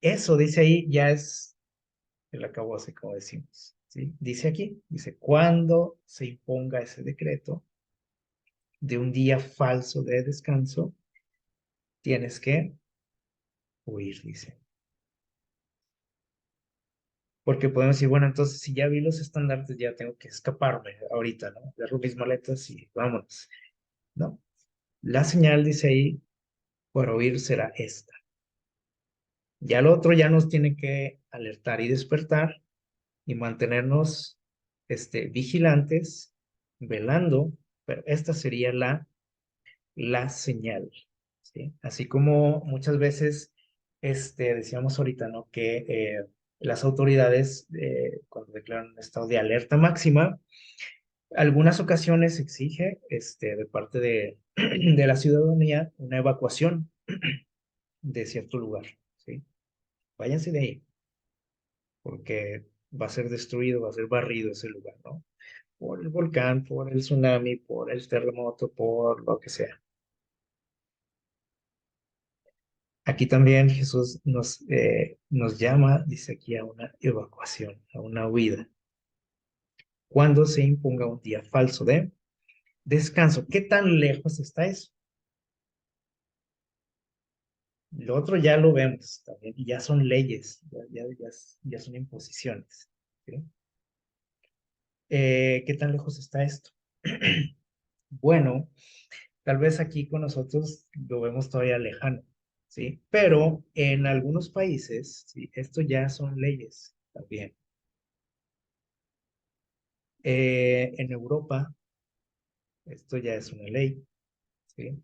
Eso, dice ahí, ya es el acabose, como decimos, ¿sí? Dice aquí, dice, cuando se imponga ese decreto de un día falso de descanso, tienes que huir, dice. Porque podemos decir, bueno, entonces si ya vi los estandartes, ya tengo que escaparme ahorita, ¿no? Agarro mis maletas y vámonos. No, la señal, dice ahí, para huir será esta. Ya lo otro ya nos tiene que alertar y despertar y mantenernos vigilantes, velando, pero esta sería la señal, ¿sí? Así como muchas veces decíamos ahorita, ¿no? Que las autoridades, cuando declaran un estado de alerta máxima, algunas ocasiones exige de parte de la ciudadanía una evacuación de cierto lugar, ¿sí? Váyanse de ahí, porque va a ser destruido, va a ser barrido ese lugar, ¿no? Por el volcán, por el tsunami, por el terremoto, por lo que sea. Aquí también Jesús nos llama, dice aquí, a una evacuación, a una huida. Cuando se imponga un día falso de descanso, ¿qué tan lejos está eso? Lo otro ya lo vemos también, y ya son leyes, ya son imposiciones, ¿sí? ¿Qué tan lejos está esto? Bueno, tal vez aquí con nosotros lo vemos todavía lejano, ¿sí? Pero en algunos países, ¿sí? Esto ya son leyes también. En Europa, esto ya es una ley, ¿sí?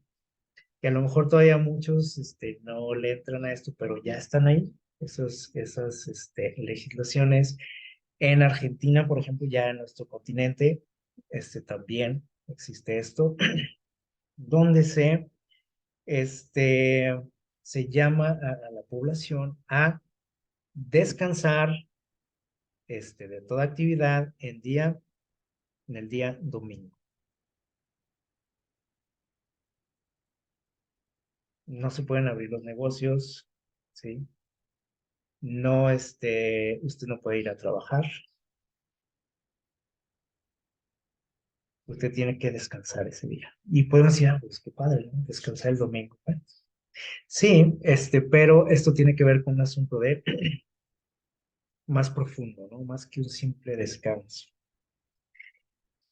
Que a lo mejor todavía muchos no le entran a esto, pero ya están ahí, esas legislaciones. En Argentina, por ejemplo, ya en nuestro continente, también existe esto, donde este, se llama a la población a descansar de toda actividad en el día domingo. no se pueden abrir los negocios, ¿sí? No, usted no puede ir a trabajar, usted tiene que descansar ese día. Y podemos decir, ah, pues qué padre, ¿no? Descansar el domingo. Bueno, sí, pero esto tiene que ver con un asunto de más profundo, ¿no? Más que un simple descanso.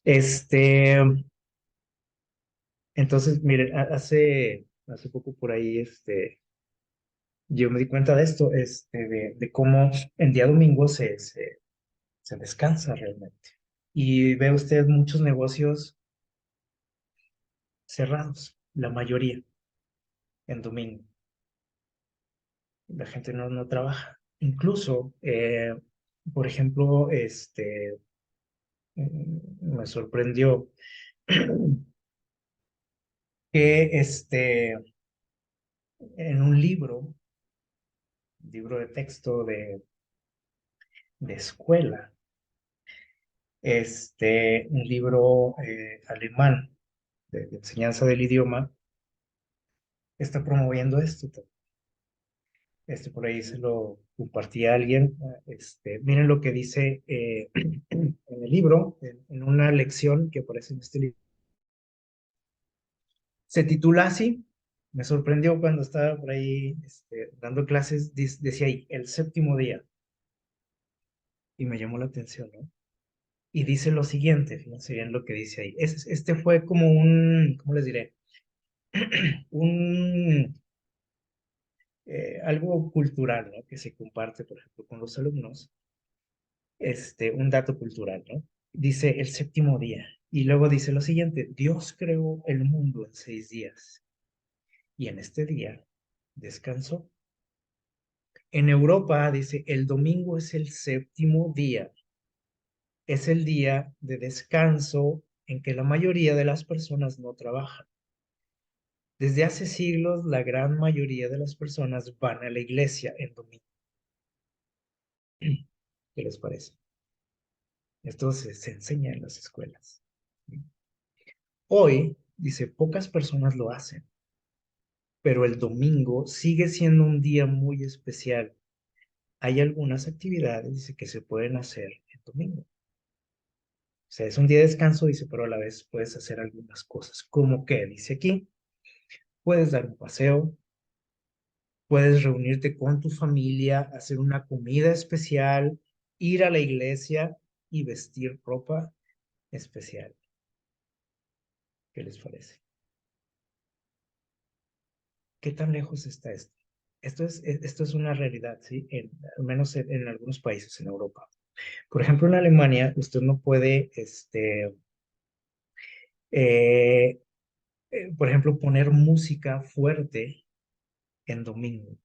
Este, entonces, miren, hace poco por ahí, yo me di cuenta de esto, de cómo en día domingo se descansa realmente. Y ve usted muchos negocios cerrados, la mayoría, en domingo. La gente no trabaja. Incluso, por ejemplo, me sorprendió que en un libro de texto de escuela, un libro alemán de enseñanza del idioma, está promoviendo esto. Por ahí se lo compartí a alguien. Miren lo que dice en el libro, en una lección que aparece en este libro. Se titula así. Me sorprendió cuando estaba por ahí dando clases, decía ahí, el séptimo día, y me llamó la atención, ¿no? Y dice lo siguiente, fíjense bien lo que dice ahí. Este fue como ¿cómo les diré? Un, algo cultural, ¿no? Que se comparte, por ejemplo, con los alumnos, un dato cultural, ¿no? Dice el séptimo día, y luego dice lo siguiente, Dios creó el mundo en 6 días, y en este día descansó. En Europa dice, el domingo es el séptimo día, es el día de descanso en que la mayoría de las personas no trabajan. Desde hace siglos, la gran mayoría de las personas van a la iglesia en domingo. ¿Qué les parece? Esto se enseña en las escuelas. Hoy, dice, pocas personas lo hacen, pero el domingo sigue siendo un día muy especial. Hay algunas actividades, dice, que se pueden hacer el domingo. O sea, es un día de descanso, dice, pero a la vez puedes hacer algunas cosas. ¿Cómo qué? Dice aquí, puedes dar un paseo, puedes reunirte con tu familia, hacer una comida especial, ir a la iglesia y vestir ropa especial. ¿Qué les parece? ¿Qué tan lejos está esto? Esto es una realidad, ¿sí? Al menos en algunos países en Europa. Por ejemplo, en Alemania, usted no puede, eh, por ejemplo, poner música fuerte en domingo,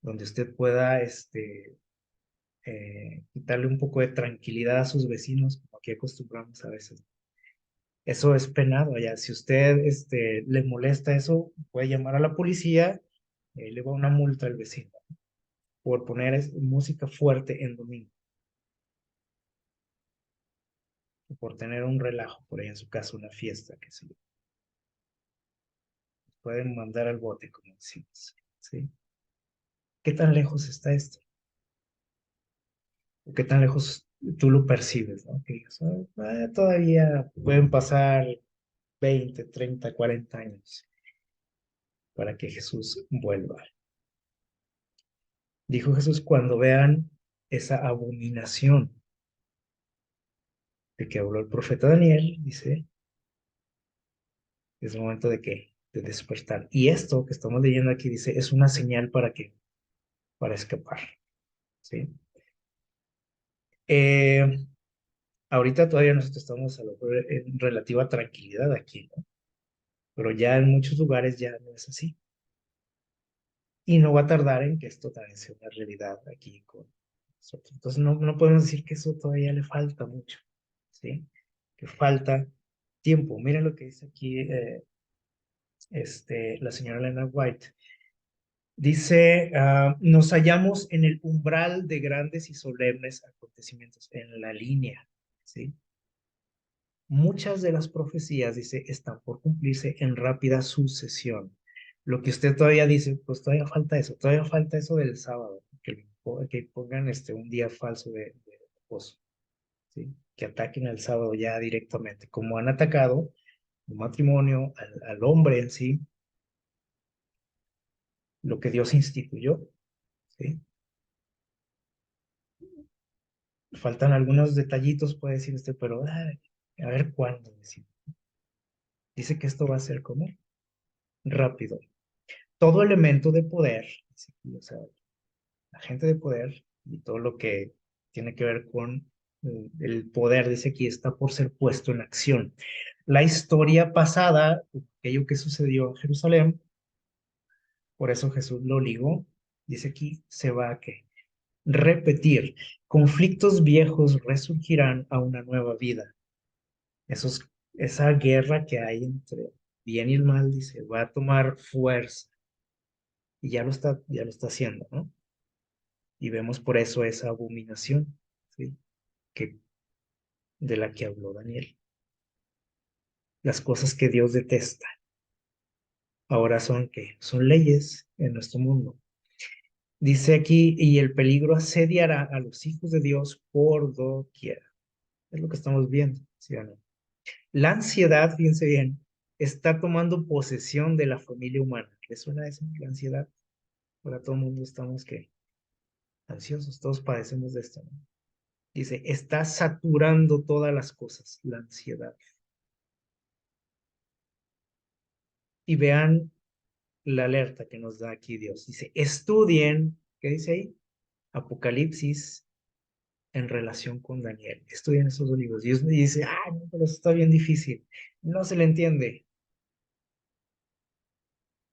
donde usted pueda, quitarle un poco de tranquilidad a sus vecinos, como aquí acostumbramos a veces. Eso es penado allá. Si usted, le molesta eso, puede llamar a la policía, le va una multa al vecino por poner música fuerte en domingo, o por tener un relajo por ahí en su casa, una fiesta, que se pueden mandar al bote, como decimos, ¿sí? ¿Qué tan lejos está esto? ¿O qué tan lejos tú lo percibes, ¿no? Que digas, todavía pueden pasar 20, 30, 40 años para que Jesús vuelva. Dijo Jesús, cuando vean esa abominación de que habló el profeta Daniel, dice, es el momento de que de despertar. Y esto que estamos leyendo aquí dice, es una señal para que para escapar, ¿sí? Eh, Ahorita todavía nosotros estamos a lo mejor en relativa tranquilidad aquí, ¿no? Pero ya en muchos lugares ya no es así. Y no va a tardar en que esto también sea una realidad aquí con nosotros. Entonces no podemos decir que eso todavía le falta mucho, ¿sí? Que falta tiempo. Miren lo que dice aquí la señora Elena White. Dice, nos hallamos en el umbral de grandes y solemnes acontecimientos, en la línea, ¿sí? Muchas de las profecías, dice, están por cumplirse en rápida sucesión. Lo que usted todavía dice, pues todavía falta eso del sábado, que pongan un día falso de reposo, ¿sí? Que ataquen al sábado ya directamente, como han atacado el matrimonio, al hombre en sí, lo que Dios instituyó, ¿sí? Faltan algunos detallitos, puede decir usted, pero ay, a ver cuándo. Dice que esto va a ser como rápido. Todo elemento de poder, dice aquí, o sea, la gente de poder y todo lo que tiene que ver con el poder, dice aquí, está por ser puesto en acción. La historia pasada, aquello que sucedió en Jerusalén, por eso Jesús lo ligó, dice aquí, se va a qué repetir. Conflictos viejos resurgirán a una nueva vida. Esa guerra que hay entre bien y el mal, dice, va a tomar fuerza y ya lo está haciendo, ¿no? Y vemos por eso esa abominación, ¿sí? Que, de la que habló Daniel. Las cosas que Dios detesta ahora son que son leyes en nuestro mundo. Dice aquí, y el peligro asediará a los hijos de Dios por doquier. Es lo que estamos viendo, ¿sí o no? La ansiedad, fíjense bien, está tomando posesión de la familia humana. ¿Les suena eso? La ansiedad. Ahora todo el mundo estamos que ansiosos, todos padecemos de esto, ¿no? Dice, está saturando todas las cosas, la ansiedad. Y vean la alerta que nos da aquí Dios. Dice, estudien, ¿qué dice ahí? Apocalipsis en relación con Daniel. Estudien esos dos libros. Dios me dice, ah, no, pero eso está bien difícil. No se le entiende.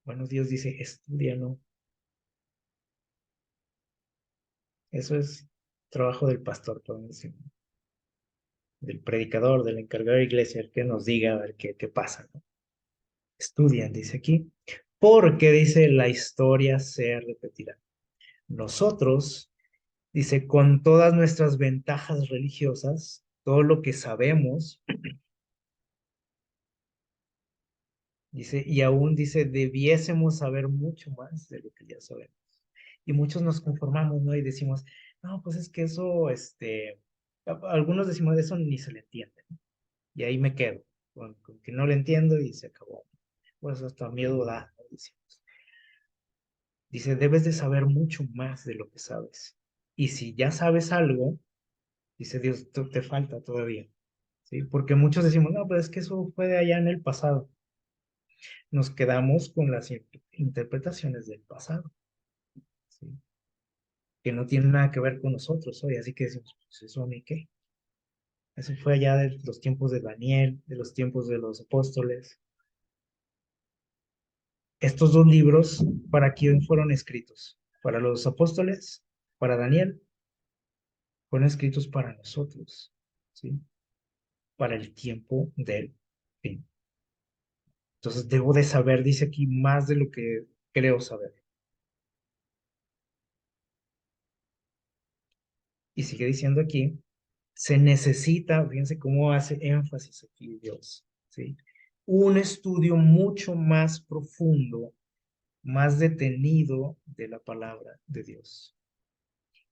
Bueno, Dios dice, estudianlo. Eso es trabajo del pastor, podemos decir, del predicador, del encargado de iglesia, el que nos diga a ver qué pasa, ¿no? Estudian, dice aquí, porque dice la historia se repetirá. Nosotros, dice, con todas nuestras ventajas religiosas, todo lo que sabemos, dice, y aún dice, debiésemos saber mucho más de lo que ya sabemos. Y muchos nos conformamos, ¿no? Y decimos, no, pues es que eso, algunos decimos, eso ni se le entiende, ¿no? Y ahí me quedo, con que no le entiendo y se acabó. Pues hasta miedo da, ¿no? Decimos. Dice, debes de saber mucho más de lo que sabes. Y si ya sabes algo, dice Dios, te falta todavía, ¿sí? Porque muchos decimos, no, pues es que eso fue de allá en el pasado. Nos quedamos con las interpretaciones del pasado, ¿sí? Que no tienen nada que ver con nosotros hoy. Así que decimos, pues eso a mí qué. Eso fue allá de los tiempos de Daniel, de los tiempos de los apóstoles. Estos dos libros, ¿para quién fueron escritos? ¿Para los apóstoles? ¿Para Daniel? Fueron escritos para nosotros, ¿sí? Para el tiempo del fin. Entonces debo de saber, dice aquí, más de lo que creo saber. Y sigue diciendo aquí, se necesita, fíjense cómo hace énfasis aquí Dios, ¿sí? Un estudio mucho más profundo, más detenido de la palabra de Dios,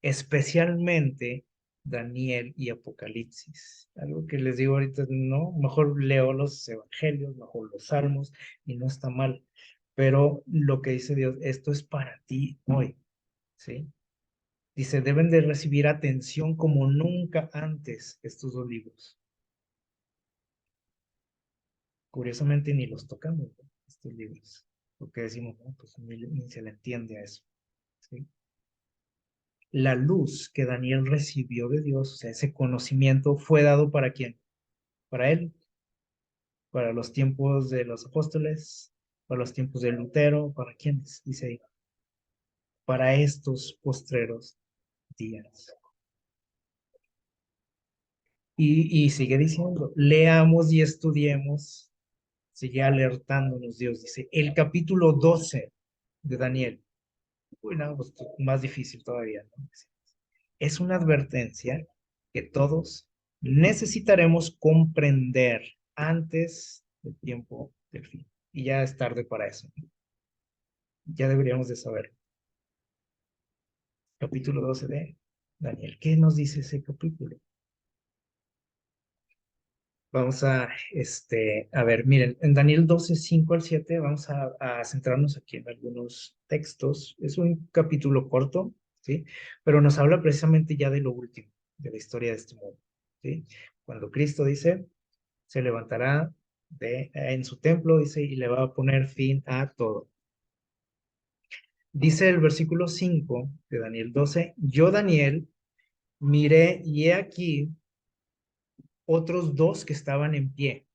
especialmente Daniel y Apocalipsis. Algo que les digo ahorita, no, mejor leo los evangelios, mejor los salmos y no está mal, pero lo que dice Dios, esto es para ti hoy, ¿sí? Dice, deben de recibir atención como nunca antes estos dos libros. Curiosamente ni los tocamos, ¿no? Estos libros, porque decimos, no, pues ni se le entiende a eso, ¿sí? La luz que Daniel recibió de Dios, o sea, ese conocimiento fue dado para quién, para él, para los tiempos de los apóstoles, para los tiempos de Lutero, para quiénes, dice ahí, para estos postreros días. Y sigue diciendo, leamos y estudiemos, sigue alertándonos Dios, dice, el capítulo 12 de Daniel. Uy, no, pues más difícil todavía, ¿no? Es una advertencia que todos necesitaremos comprender antes del tiempo del fin. Y ya es tarde para eso. Ya deberíamos de saber. Capítulo 12 de Daniel. ¿Qué nos dice ese capítulo? Vamos a ver, miren, en Daniel 12 5 al 7 vamos a centrarnos aquí en algunos textos. Es un capítulo corto, ¿sí? Pero nos habla precisamente ya de lo último, de la historia de este mundo, ¿sí? Cuando Cristo dice, se levantará en su templo, dice, y le va a poner fin a todo. Dice el versículo 5 de Daniel 12, yo Daniel miré y he aquí otros dos que estaban en pie.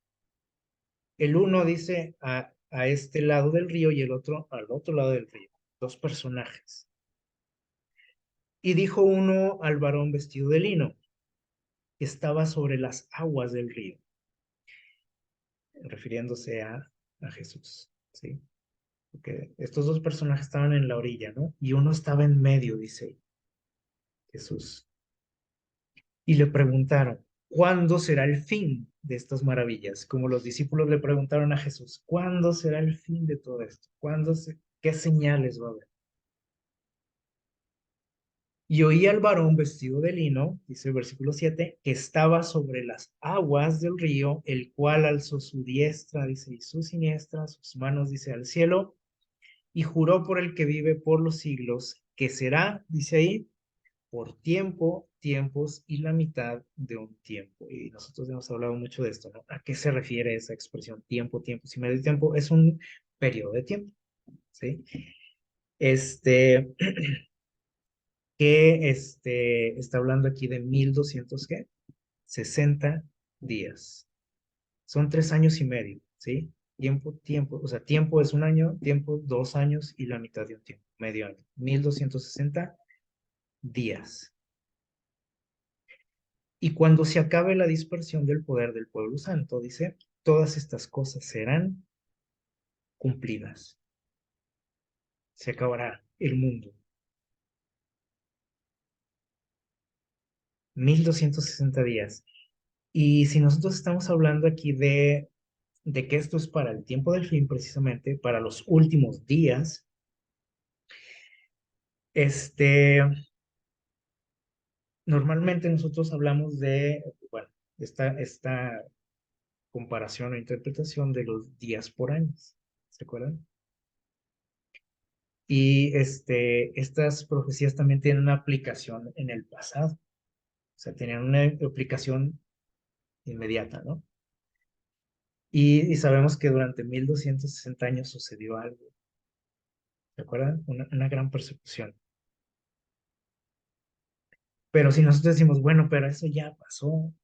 El uno dice a este lado del río y el otro al otro lado del río. Dos personajes. Y dijo uno al varón vestido de lino, que estaba sobre las aguas del río, refiriéndose a Jesús, ¿sí? Porque estos dos personajes estaban en la orilla, ¿no? Y uno estaba en medio, dice Jesús. Y le preguntaron, ¿cuándo será el fin de estas maravillas? Como los discípulos le preguntaron a Jesús, ¿cuándo será el fin de todo esto? ¿Qué señales va a haber? Y oí al varón vestido de lino, dice el versículo 7, que estaba sobre las aguas del río, el cual alzó su diestra, dice, y su siniestra, sus manos, dice, al cielo, y juró por el que vive por los siglos, que será, dice ahí, por tiempo, tiempos y la mitad de un tiempo. Y nosotros hemos hablado mucho de esto, ¿no? ¿A qué se refiere esa expresión tiempo, tiempos y medio tiempo? Es un periodo de tiempo, ¿sí? Este, que está hablando aquí de 1200, ¿qué? 60 días. Son 3 años y medio, ¿sí? Tiempo, tiempo, o sea, tiempo es un año, tiempo 2 años y la mitad de un tiempo, medio año. 1260 días. Y cuando se acabe la dispersión del poder del pueblo santo, dice, todas estas cosas serán cumplidas. Se acabará el mundo. 1260 días. Y si nosotros estamos hablando aquí de que esto es para el tiempo del fin, precisamente, para los últimos días, este, normalmente nosotros hablamos de, bueno, esta comparación o interpretación de los días por años, ¿se acuerdan? Y estas profecías también tienen una aplicación en el pasado, o sea, tenían una aplicación inmediata, ¿no? Y sabemos que durante 1260 años sucedió algo, ¿se acuerdan? Una gran persecución. Pero si nosotros decimos, bueno, pero eso ya pasó,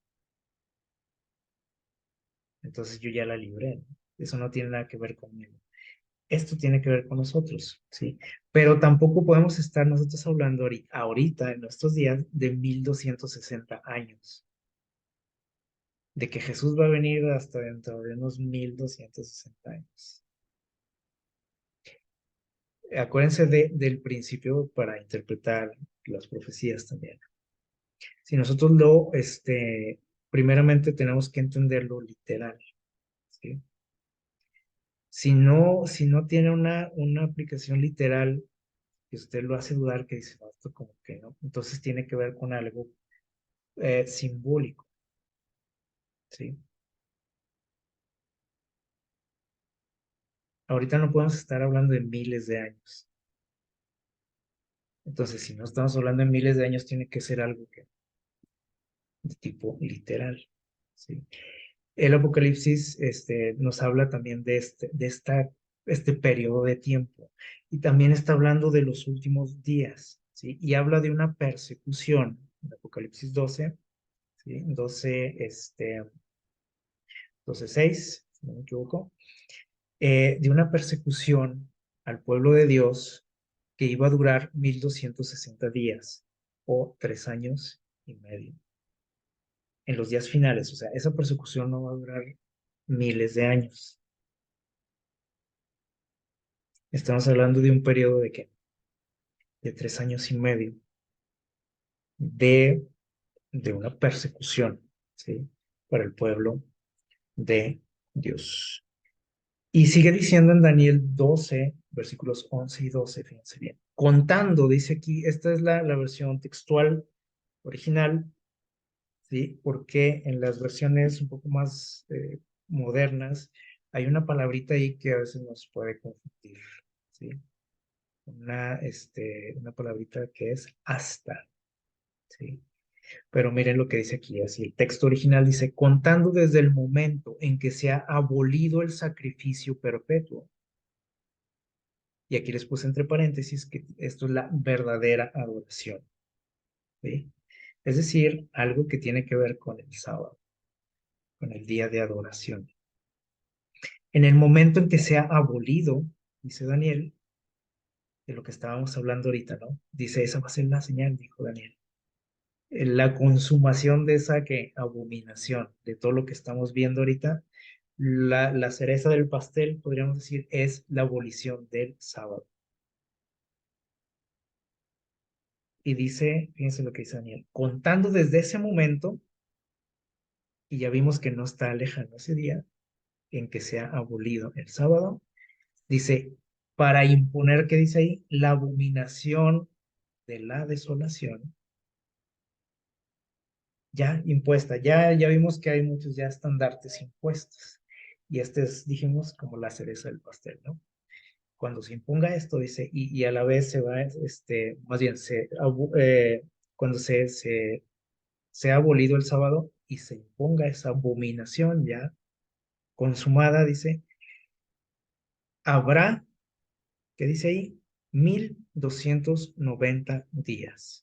entonces yo ya la libré, ¿no? Eso no tiene nada que ver conmigo. Esto tiene que ver con nosotros, ¿sí? Pero tampoco podemos estar nosotros hablando ahorita, en nuestros días, de 1260 años, de que Jesús va a venir hasta dentro de unos 1260 años. Acuérdense del principio para interpretar las profecías también. Si nosotros primeramente tenemos que entenderlo literal, ¿sí? Si no tiene una aplicación literal que usted lo hace dudar, que dice, no, esto como que no, entonces tiene que ver con algo simbólico, ¿sí? Ahorita no podemos estar hablando de miles de años. Entonces, si no estamos hablando de miles de años, tiene que ser algo de tipo literal, ¿sí? El Apocalipsis nos habla también este periodo de tiempo y también está hablando de los últimos días, ¿sí? Y habla de una persecución, en Apocalipsis 12, ¿sí? 12:6, si no me equivoco, de una persecución al pueblo de Dios que iba a durar 1260 días o 3 años y medio en los días finales. O sea, esa persecución no va a durar miles de años. Estamos hablando de un periodo de ¿qué? De 3 años y medio de, de una persecución, ¿sí? Para el pueblo de Dios. Y sigue diciendo en Daniel 12, versículos 11 y 12, fíjense bien. Contando, dice aquí, esta es la versión textual original, ¿sí? Porque en las versiones un poco más modernas hay una palabrita ahí que a veces nos puede confundir, ¿sí? Una palabrita que es hasta, ¿sí? Pero miren lo que dice aquí, así el texto original dice, contando desde el momento en que se ha abolido el sacrificio perpetuo. Y aquí les puse entre paréntesis que esto es la verdadera adoración, ¿sí? Es decir, algo que tiene que ver con el sábado, con el día de adoración. En el momento en que se ha abolido, dice Daniel, de lo que estábamos hablando ahorita, ¿no? Dice, esa va a ser la señal, dijo Daniel. La consumación de esa que abominación, de todo lo que estamos viendo ahorita, la cereza del pastel, podríamos decir, es la abolición del sábado. Y dice, fíjense lo que dice Daniel, contando desde ese momento, y ya vimos que no está lejano ese día en que se ha abolido el sábado, dice, para imponer, ¿qué dice ahí? La abominación de la desolación ya impuesta. Ya vimos que hay muchos ya estandartes impuestos. Y este es, dijimos, como la cereza del pastel, ¿no? Cuando se imponga esto, dice, y a la vez se va, más bien, cuando se ha abolido el sábado y se imponga esa abominación ya consumada, dice, habrá, ¿qué dice ahí? 1290 días.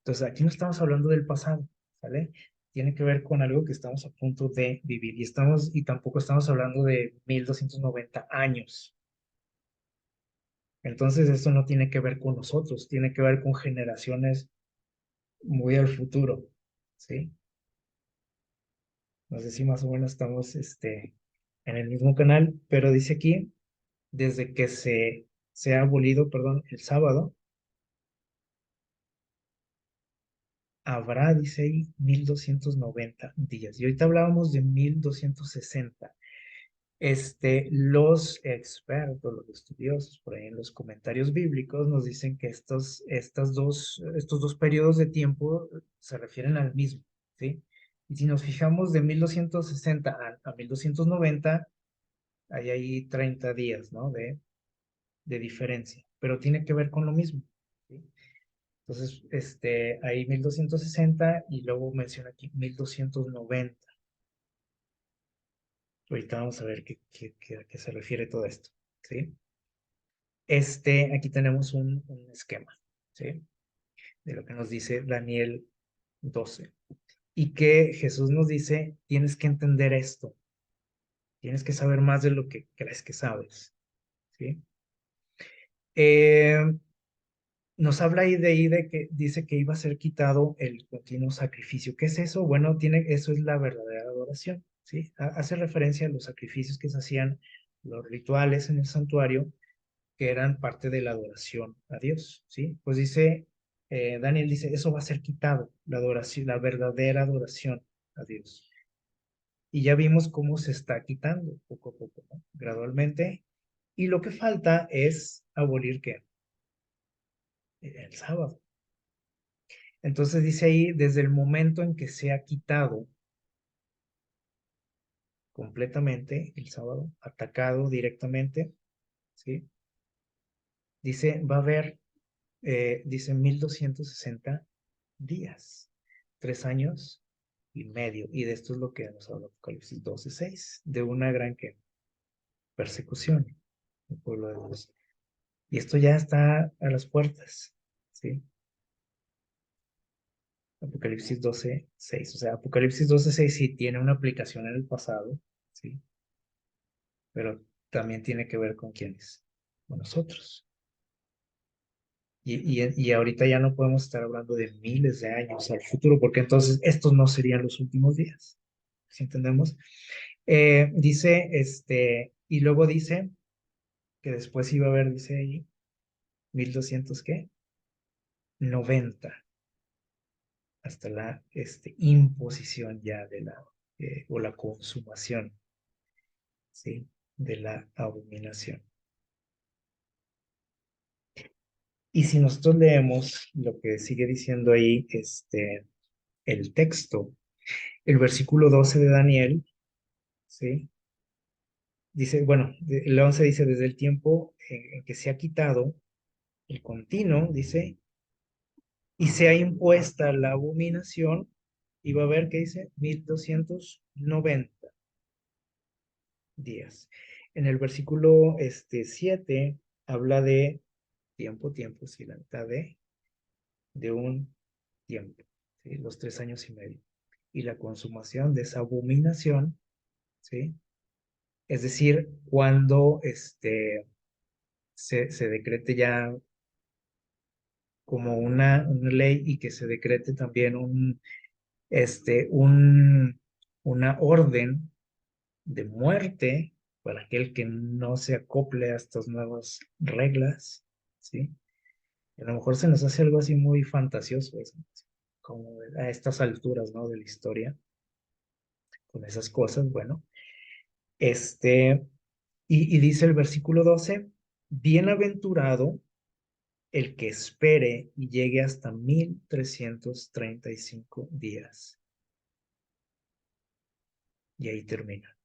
Entonces, aquí no estamos hablando del pasado, ¿vale? Tiene que ver con algo que estamos a punto de vivir y tampoco estamos hablando de 1290 años. Entonces, esto no tiene que ver con nosotros, tiene que ver con generaciones muy al futuro, ¿sí? No sé si más o menos estamos, en el mismo canal, pero dice aquí, desde que se ha abolido, perdón, el sábado, habrá, dice ahí, 1290 días. Y ahorita hablábamos de 1260. Los expertos, los estudiosos, por ahí en los comentarios bíblicos nos dicen que estos dos periodos de tiempo se refieren al mismo, ¿sí? Y si nos fijamos de 1260 a 1290, hay ahí 30 días, ¿no? De diferencia, pero tiene que ver con lo mismo, ¿sí? Entonces, hay 1260 y luego menciona aquí 1290. Ahorita vamos a ver a qué se refiere todo esto, ¿sí? Aquí tenemos un esquema, ¿sí? De lo que nos dice Daniel 12. Y que Jesús nos dice, tienes que entender esto, tienes que saber más de lo que crees que sabes, ¿sí? Eh, Nos habla ahí de que dice que iba a ser quitado el continuo sacrificio. ¿Qué es eso? Bueno, eso es la verdadera adoración, ¿sí? Hace referencia a los sacrificios que se hacían, los rituales en el santuario, que eran parte de la adoración a Dios, ¿sí? Pues dice, Daniel dice, eso va a ser quitado, la adoración, la verdadera adoración a Dios. Y ya vimos cómo se está quitando poco a poco, ¿no? Gradualmente. Y lo que falta es abolir, ¿qué? El sábado. Entonces dice ahí, desde el momento en que se ha quitado completamente el sábado, atacado directamente, ¿sí? Dice, va a haber, dice 1260 días, 3 años y medio. Y de esto es lo que nos habla Apocalipsis 12:6, de una gran persecución del pueblo de Dios. Y esto ya está a las puertas, ¿sí? Apocalipsis 12:6. O sea, Apocalipsis 12:6 sí tiene una aplicación en el pasado, ¿sí? Pero también tiene que ver con quiénes, con nosotros. Y ahorita ya no podemos estar hablando de miles de años al futuro, porque entonces estos no serían los últimos días. ¿Sí entendemos? Dice, y luego dice que después iba a haber, dice ahí, 1200, ¿qué? 90, hasta la imposición ya de la o la consumación, ¿sí? De la abominación. Y si nosotros leemos lo que sigue diciendo ahí, el texto, el versículo 12 de Daniel, ¿sí? Dice, bueno, el 11 dice, desde el tiempo en que se ha quitado el continuo, dice, y se ha impuesta la abominación, y va a ver que dice 1290 días. En el versículo 7 habla de tiempo, sí, la mitad de un tiempo, ¿sí? Los 3 años y medio. Y la consumación de esa abominación, ¿sí? Es decir, cuando se decrete ya como una ley y que se decrete también una orden de muerte para aquel que no se acople a estas nuevas reglas, ¿sí? A lo mejor se nos hace algo así muy fantasioso, eso, como a estas alturas, ¿no? De la historia, con esas cosas, bueno. Y dice el versículo 12, bienaventurado el que espere y llegue hasta 1335 días. Y ahí termina.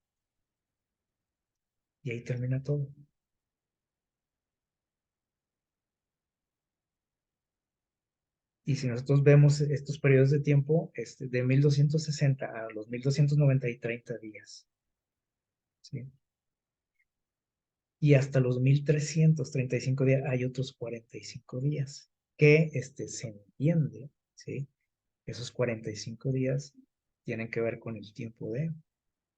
Y ahí termina todo. Y si nosotros vemos estos periodos de tiempo, de 1260 a los 1290 y 30 días, ¿sí? Y hasta los 1335 días hay otros 45 días que se entiende, ¿sí? Esos 45 días tienen que ver con el tiempo de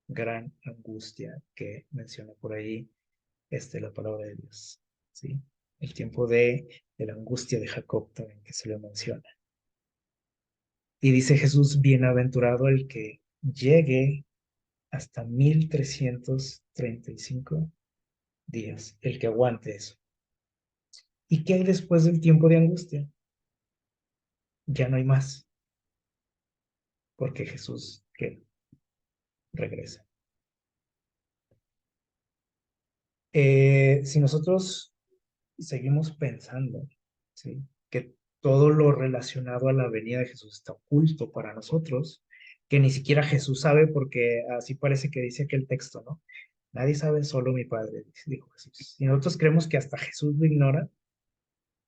gran angustia que menciona por ahí la palabra de Dios, ¿sí? El tiempo de la angustia de Jacob también que se le menciona. Y dice Jesús, bienaventurado el que llegue hasta 1335 días, el que aguante eso. ¿Y qué hay después del tiempo de angustia? Ya no hay más, porque Jesús que regresa. Si nosotros seguimos pensando, ¿sí? Que todo lo relacionado a la venida de Jesús está oculto para nosotros, que ni siquiera Jesús sabe, porque así parece que dice aquel texto, ¿no? Nadie sabe, solo mi Padre, dijo Jesús. Y nosotros creemos que hasta Jesús lo ignora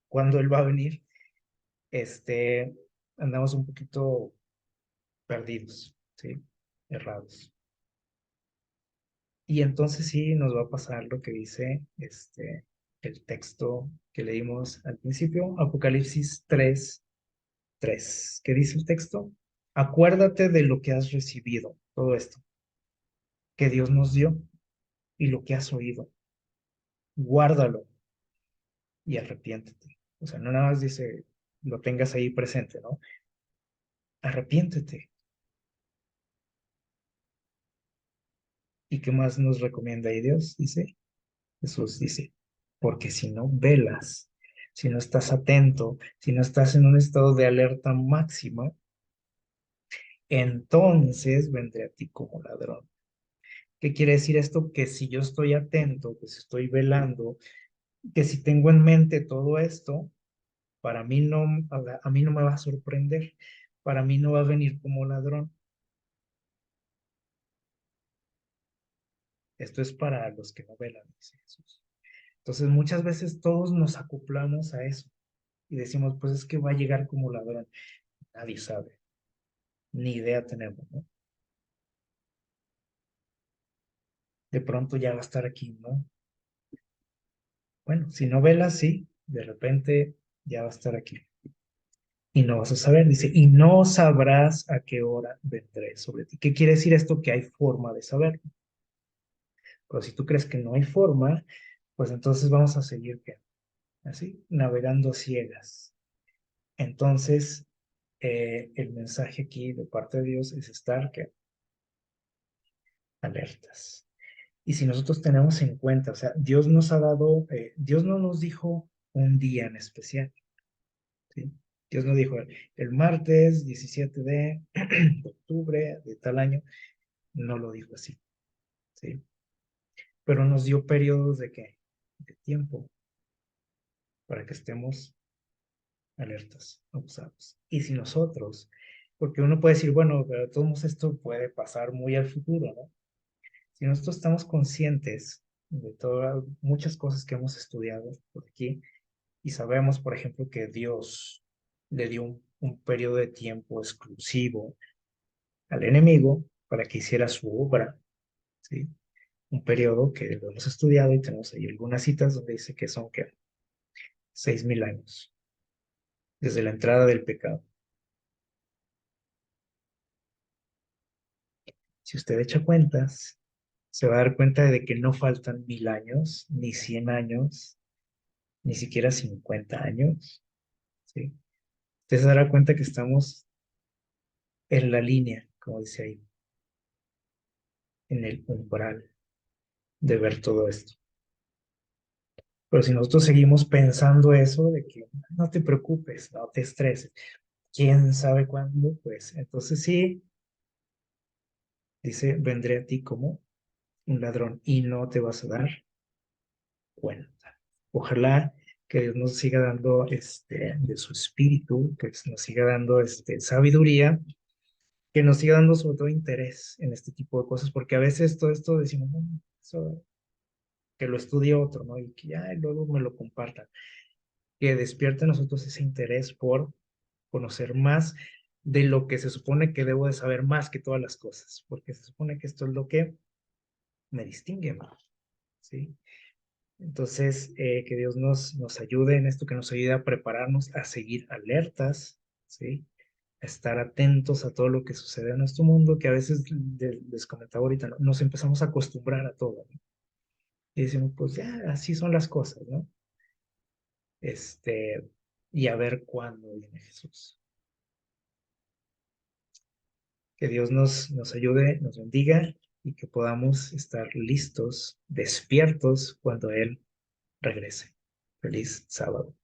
cuando Él va a venir, andamos un poquito perdidos, ¿sí? Errados. Y entonces sí nos va a pasar lo que dice el texto que leímos al principio, Apocalipsis 3:3. ¿Qué dice el texto? Acuérdate de lo que has recibido, todo esto que Dios nos dio y lo que has oído. Guárdalo y arrepiéntete. O sea, no nada más dice lo tengas ahí presente, ¿no? Arrepiéntete. ¿Y qué más nos recomienda ahí Dios? Dice, Jesús dice, porque si no velas, si no estás atento, si no estás en un estado de alerta máxima, entonces vendré a ti como ladrón. ¿Qué quiere decir esto? Que si yo estoy atento, que si estoy velando, que si tengo en mente todo esto, para mí no, a mí no me va a sorprender, para mí no va a venir como ladrón. Esto es para los que no velan, dice Jesús. Entonces muchas veces todos nos acoplamos a eso y decimos, pues es que va a llegar como ladrón. Nadie sabe, ni idea tenemos, ¿no? De pronto ya va a estar aquí, ¿no? Bueno, si no velas, sí, de repente ya va a estar aquí. Y no vas a saber, dice, y no sabrás a qué hora vendré sobre ti. ¿Qué quiere decir esto? Que hay forma de saberlo. Pero si tú crees que no hay forma, pues entonces vamos a seguir, ¿qué? Así, navegando a ciegas. Entonces, el mensaje aquí de parte de Dios es estar, ¿qué? Alertas. Y si nosotros tenemos en cuenta, o sea, Dios nos ha dado, Dios no nos dijo un día en especial, ¿sí? Dios nos dijo el martes 17 de octubre de tal año. no lo dijo así, ¿sí? Pero nos dio periodos de qué, de tiempo para que estemos alertas, abusados. Y si nosotros, porque uno puede decir, bueno, pero de todos modos esto puede pasar muy al futuro, ¿no? Si nosotros estamos conscientes de todas, muchas cosas que hemos estudiado por aquí y sabemos, por ejemplo, que Dios le dio un periodo de tiempo exclusivo al enemigo para que hiciera su obra, ¿sí? Un periodo que lo hemos estudiado y tenemos ahí algunas citas donde dice que son que 6.000 años desde la entrada del pecado. Si usted echa cuentas, se va a dar cuenta de que no faltan 1.000 años, ni 100 años, ni siquiera 50 años, ¿sí? Usted se dará cuenta que estamos en la línea, como dice ahí, en el umbral de ver todo esto. Pero si nosotros seguimos pensando eso, de que no te preocupes, no te estreses, quién sabe cuándo, pues entonces sí, dice, vendré a ti como un ladrón y no te vas a dar cuenta. Ojalá que Dios nos siga dando de su espíritu, que nos siga dando sabiduría, que nos siga dando sobre todo interés en este tipo de cosas, porque a veces todo esto decimos, "No, eso, que lo estudie otro, ¿no? Y que ya luego me lo compartan. Que despierte en nosotros ese interés por conocer más de lo que se supone que debo de saber más que todas las cosas, porque se supone que esto es lo que me distingue más, ¿sí? Entonces, que Dios nos ayude en esto, que nos ayude a prepararnos, a seguir alertas, ¿sí? A estar atentos a todo lo que sucede en nuestro mundo, que a veces, les comentaba ahorita, ¿no? Nos empezamos a acostumbrar a todo, ¿no? Y decimos, pues ya, así son las cosas, ¿no? Este, y a ver cuándo viene Jesús. Que Dios nos ayude, nos bendiga y que podamos estar listos, despiertos cuando Él regrese. Feliz sábado.